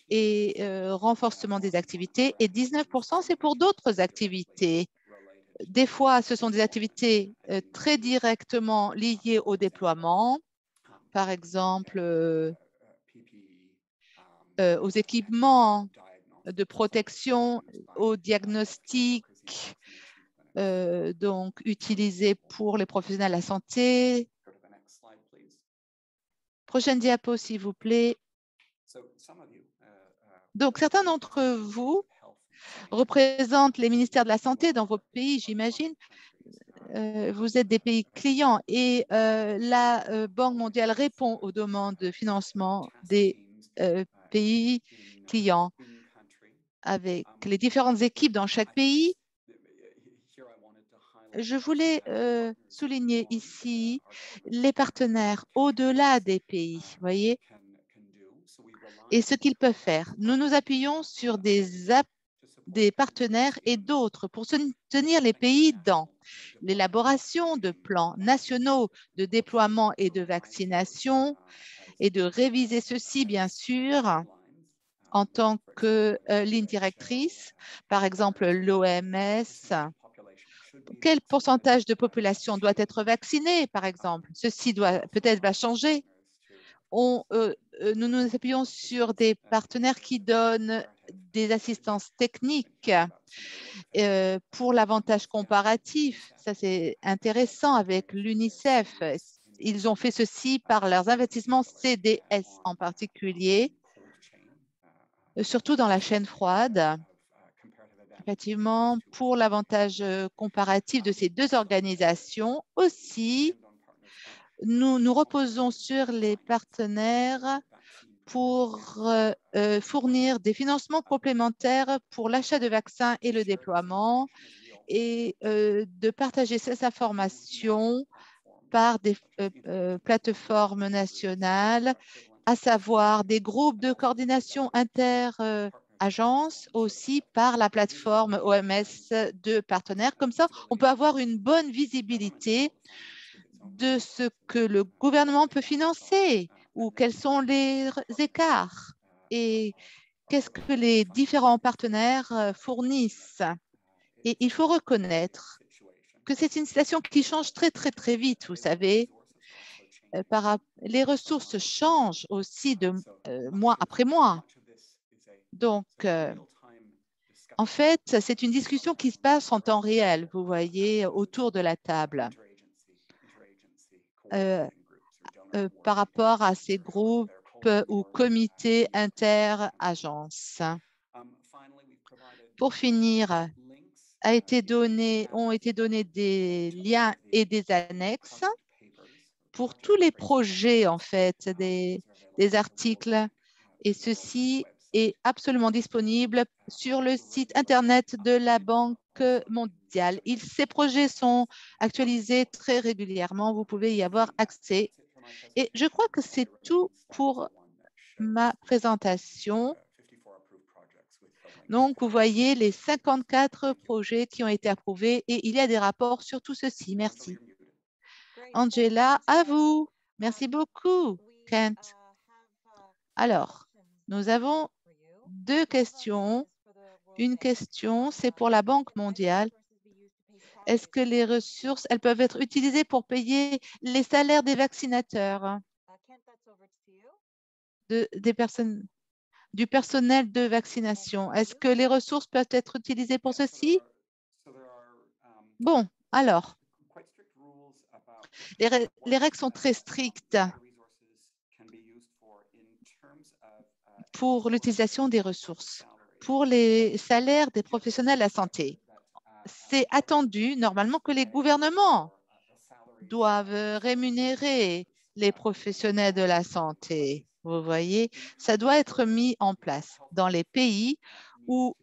et renforcement des activités et 19%, c'est pour d'autres activités. Des fois, ce sont des activités très directement liées au déploiement, par exemple aux équipements de protection, au diagnostic, donc utilisés pour les professionnels de la santé. Prochaine diapo, s'il vous plaît. Donc, certains d'entre vous représentent les ministères de la Santé dans vos pays, j'imagine. Vous êtes des pays clients et la Banque mondiale répond aux demandes de financement des pays clients avec les différentes équipes dans chaque pays. Je voulais souligner ici les partenaires au-delà des pays, voyez, et ce qu'ils peuvent faire. Nous nous appuyons sur des partenaires et d'autres pour soutenir les pays dans l'élaboration de plans nationaux de déploiement et de vaccination et de réviser ceci, bien sûr, en tant que ligne directrice, par exemple l'OMS. Quel pourcentage de population doit être vaccinée, par exemple? Ceci doit peut-être va changer. Nous nous appuyons sur des partenaires qui donnent des assistances techniques pour l'avantage comparatif. Ça, c'est intéressant avec l'UNICEF. Ils ont fait ceci par leurs investissements CDS en particulier, surtout dans la chaîne froide. Effectivement, pour l'avantage comparatif de ces deux organisations aussi, nous nous reposons sur les partenaires pour fournir des financements complémentaires pour l'achat de vaccins et le déploiement et de partager ces informations par des plateformes nationales, à savoir des groupes de coordination inter-agences, aussi par la plateforme OMS de partenaires. Comme ça, on peut avoir une bonne visibilité de ce que le gouvernement peut financer ou quels sont les écarts et qu'est-ce que les différents partenaires fournissent. Et il faut reconnaître que c'est une situation qui change très, très, très vite, vous savez. Les ressources changent aussi de mois après mois. Donc, en fait, c'est une discussion qui se passe en temps réel, vous voyez, autour de la table. Par rapport à ces groupes ou comités inter-agences. Pour finir, ont été donnés des liens et des annexes pour tous les projets, en fait, des articles. Et ceci est absolument disponible sur le site Internet de la Banque mondiale. Ces projets sont actualisés très régulièrement. Vous pouvez y avoir accès. Et je crois que c'est tout pour ma présentation. Donc, vous voyez les 54 projets qui ont été approuvés et il y a des rapports sur tout ceci. Merci. Angela, à vous. Merci beaucoup, Kent. Alors, nous avons deux questions. Une question, c'est pour la Banque mondiale. Est-ce que les ressources, elles peuvent être utilisées pour payer les salaires des vaccinateurs, du personnel de vaccination? Est-ce que les ressources peuvent être utilisées pour ceci? Bon, alors, les règles sont très strictes pour l'utilisation des ressources. Pour les salaires des professionnels de la santé, c'est attendu normalement que les gouvernements doivent rémunérer les professionnels de la santé. Vous voyez, ça doit être mis en place dans les pays où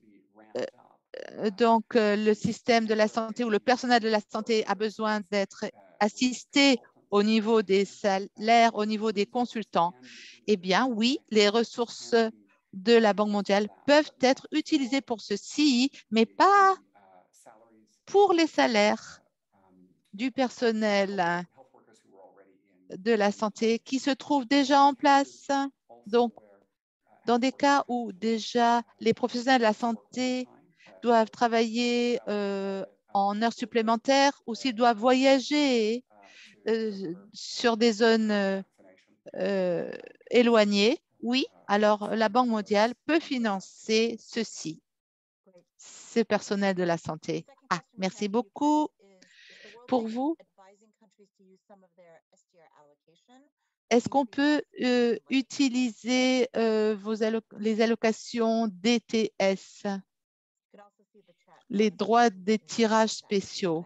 le système de la santé ou le personnel de la santé a besoin d'être assisté au niveau des salaires, au niveau des consultants. Eh bien, oui, les ressources de la Banque mondiale peuvent être utilisés pour ceci, mais pas pour les salaires du personnel de la santé qui se trouve déjà en place. Donc, dans des cas où déjà les professionnels de la santé doivent travailler en heures supplémentaires ou s'ils doivent voyager sur des zones éloignées, oui, alors la Banque mondiale peut financer ceci, ce personnel de la santé. Ah, merci beaucoup. Pour vous, est-ce qu'on peut utiliser les allocations DTS, les droits des tirages spéciaux?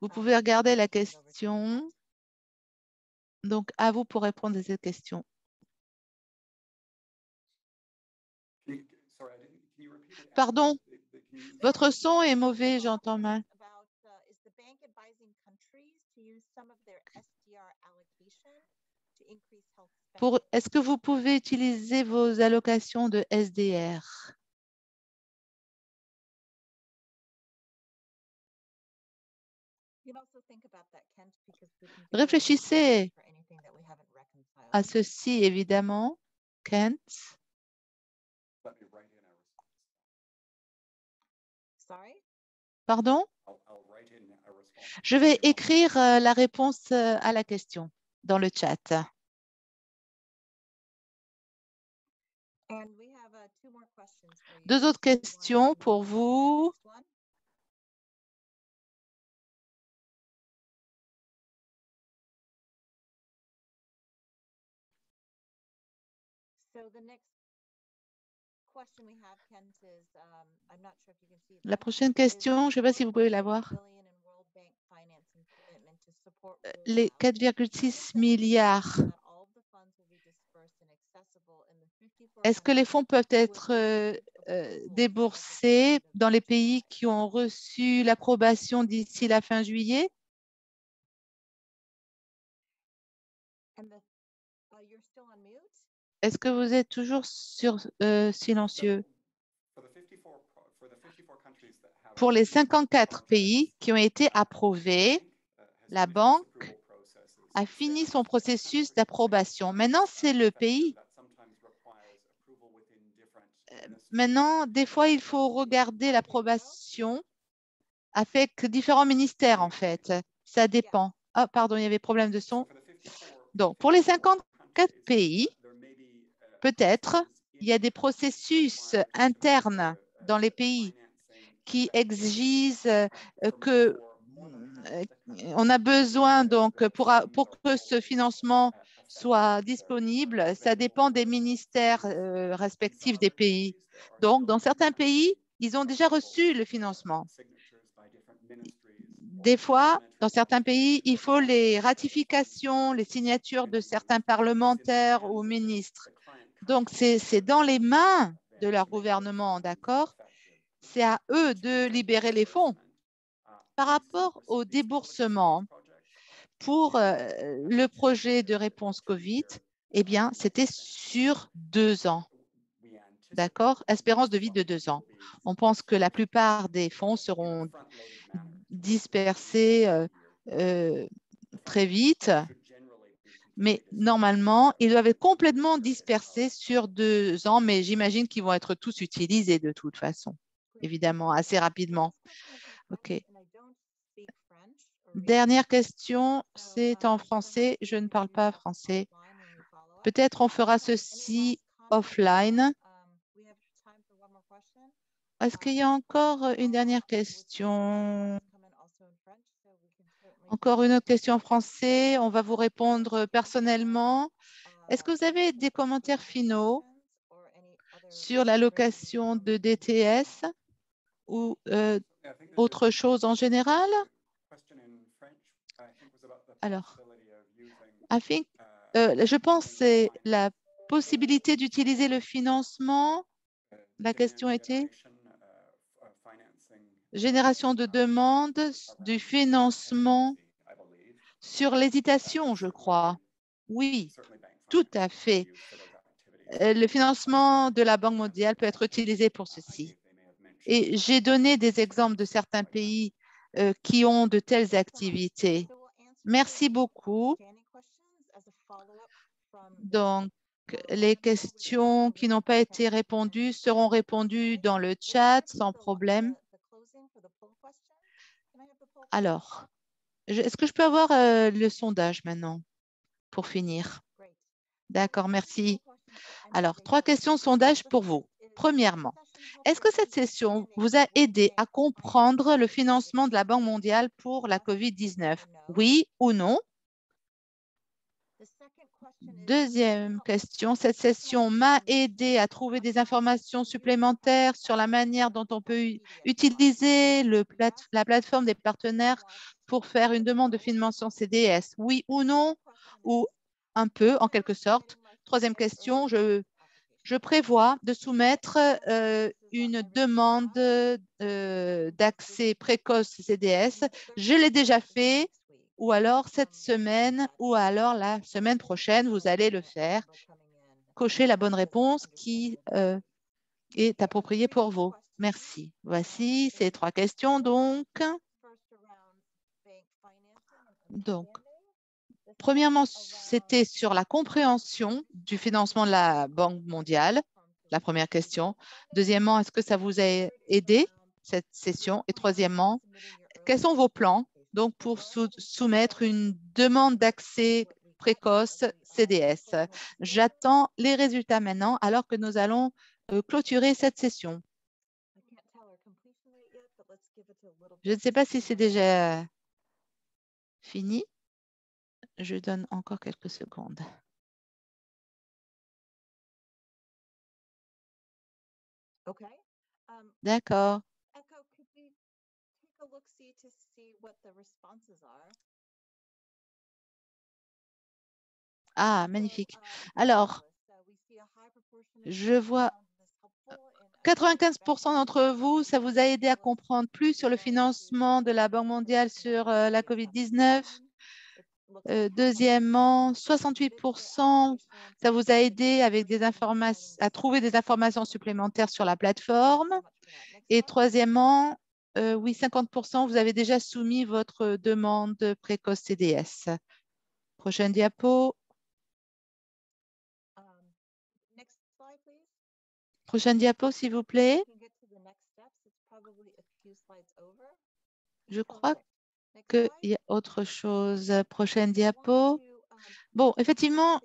Vous pouvez regarder la question. Donc, à vous pour répondre à cette question. Pardon, votre son est mauvais, j'entends mal. Est-ce que vous pouvez utiliser vos allocations de SDR? Réfléchissez à ceci, évidemment, Kent. Pardon? Je vais écrire la réponse à la question dans le chat. Deux autres questions pour vous. La prochaine question, je ne sais pas si vous pouvez la voir. Les 4,6 milliards, est-ce que les fonds peuvent être déboursés dans les pays qui ont reçu l'approbation d'ici la fin juillet? Est-ce que vous êtes toujours silencieux? Pour les 54 pays qui ont été approuvés, la banque a fini son processus d'approbation. Maintenant, c'est le pays. Maintenant, des fois, il faut regarder l'approbation avec différents ministères, en fait. Ça dépend. Ah, pardon, il y avait problème de son. Donc, pour les 54 pays, peut-être, il y a des processus internes dans les pays qui exigent que on a besoin, donc, pour que ce financement soit disponible, ça dépend des ministères respectifs des pays. Donc, dans certains pays, ils ont déjà reçu le financement. Des fois, dans certains pays, il faut les ratifications, les signatures de certains parlementaires ou ministres. Donc, c'est dans les mains de leur gouvernement, d'accord? C'est à eux de libérer les fonds. Par rapport au déboursement pour le projet de réponse COVID, eh bien, c'était sur 2 ans. D'accord? Espérance de vie de 2 ans. On pense que la plupart des fonds seront dispersés très vite, mais normalement, ils doivent être complètement dispersés sur 2 ans, mais j'imagine qu'ils vont être tous utilisés de toute façon, évidemment, assez rapidement. OK. Dernière question, c'est en français. Je ne parle pas français. Peut-être on fera ceci offline. Est-ce qu'il y a encore une dernière question? Encore une autre question en français. On va vous répondre personnellement. Est-ce que vous avez des commentaires finaux sur l'allocation de DTS ou autre chose en général? Alors, je pense que c'est la possibilité d'utiliser le financement. La question était génération de demandes du financement sur l'hésitation, je crois. Oui, tout à fait. le financement de la Banque mondiale peut être utilisé pour ceci. Et j'ai donné des exemples de certains pays qui ont de telles activités. Merci beaucoup. Donc, les questions qui n'ont pas été répondues seront répondues dans le chat sans problème. Alors, est-ce que je peux avoir le sondage maintenant pour finir? D'accord, merci. Alors, 3 questions sondage pour vous. Premièrement, est-ce que cette session vous a aidé à comprendre le financement de la Banque mondiale pour la COVID-19? Oui ou non? Deuxième question, cette session m'a aidé à trouver des informations supplémentaires sur la manière dont on peut utiliser la plateforme des partenaires pour faire une demande de financement CDS. Oui ou non? Ou un peu, en quelque sorte. Troisième question, je prévois de soumettre une demande d'accès précoce CDS. Je l'ai déjà fait, ou alors cette semaine, ou alors la semaine prochaine, vous allez le faire. Cochez la bonne réponse qui est appropriée pour vous. Merci. Voici ces 3 questions donc. Premièrement, c'était sur la compréhension du financement de la Banque mondiale, la première question. Deuxièmement, est-ce que ça vous a aidé, cette session? Et troisièmement, quels sont vos plans donc, pour soumettre une demande d'accès précoce CDS? J'attends les résultats maintenant alors que nous allons clôturer cette session. Je ne sais pas si c'est déjà fini. Je donne encore quelques secondes. D'accord. Ah, magnifique. Alors, je vois 95% d'entre vous, ça vous a aidé à comprendre plus sur le financement de la Banque mondiale sur la COVID-19. Deuxièmement, 68%, ça vous a aidé avec des informations, à trouver des informations supplémentaires sur la plateforme. Et troisièmement, oui, 50%, vous avez déjà soumis votre demande précoce CDS. Prochaine diapo. Prochaine diapo, s'il vous plaît. Je crois qu'il y a autre chose. Prochaine diapo. Bon, effectivement,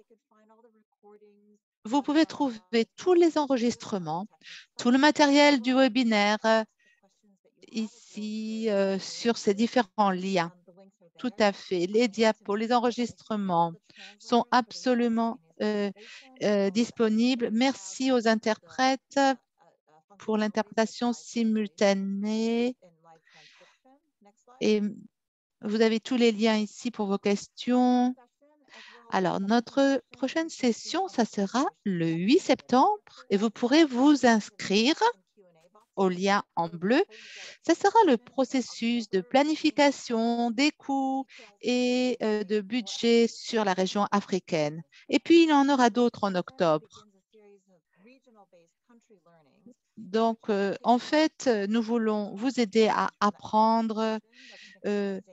vous pouvez trouver tous les enregistrements, tout le matériel du webinaire ici sur ces différents liens. Tout à fait. Les diapos, les enregistrements sont absolument disponibles. Merci aux interprètes pour l'interprétation simultanée. Et vous avez tous les liens ici pour vos questions. Alors, notre prochaine session, ça sera le 8 septembre et vous pourrez vous inscrire au lien en bleu. Ce sera le processus de planification des coûts et de budget sur la région africaine. Et puis, il y en aura d'autres en octobre. Donc, en fait, nous voulons vous aider à apprendre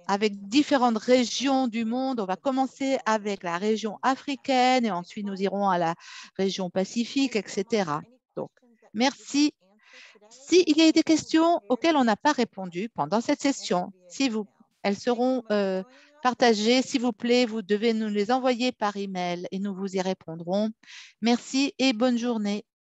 avec différentes régions du monde. On va commencer avec la région africaine et ensuite nous irons à la région pacifique, etc. Donc, merci. S'il y a des questions auxquelles on n'a pas répondu pendant cette session, elles seront partagées. S'il vous plaît, vous devez nous les envoyer par email et nous vous y répondrons. Merci et bonne journée.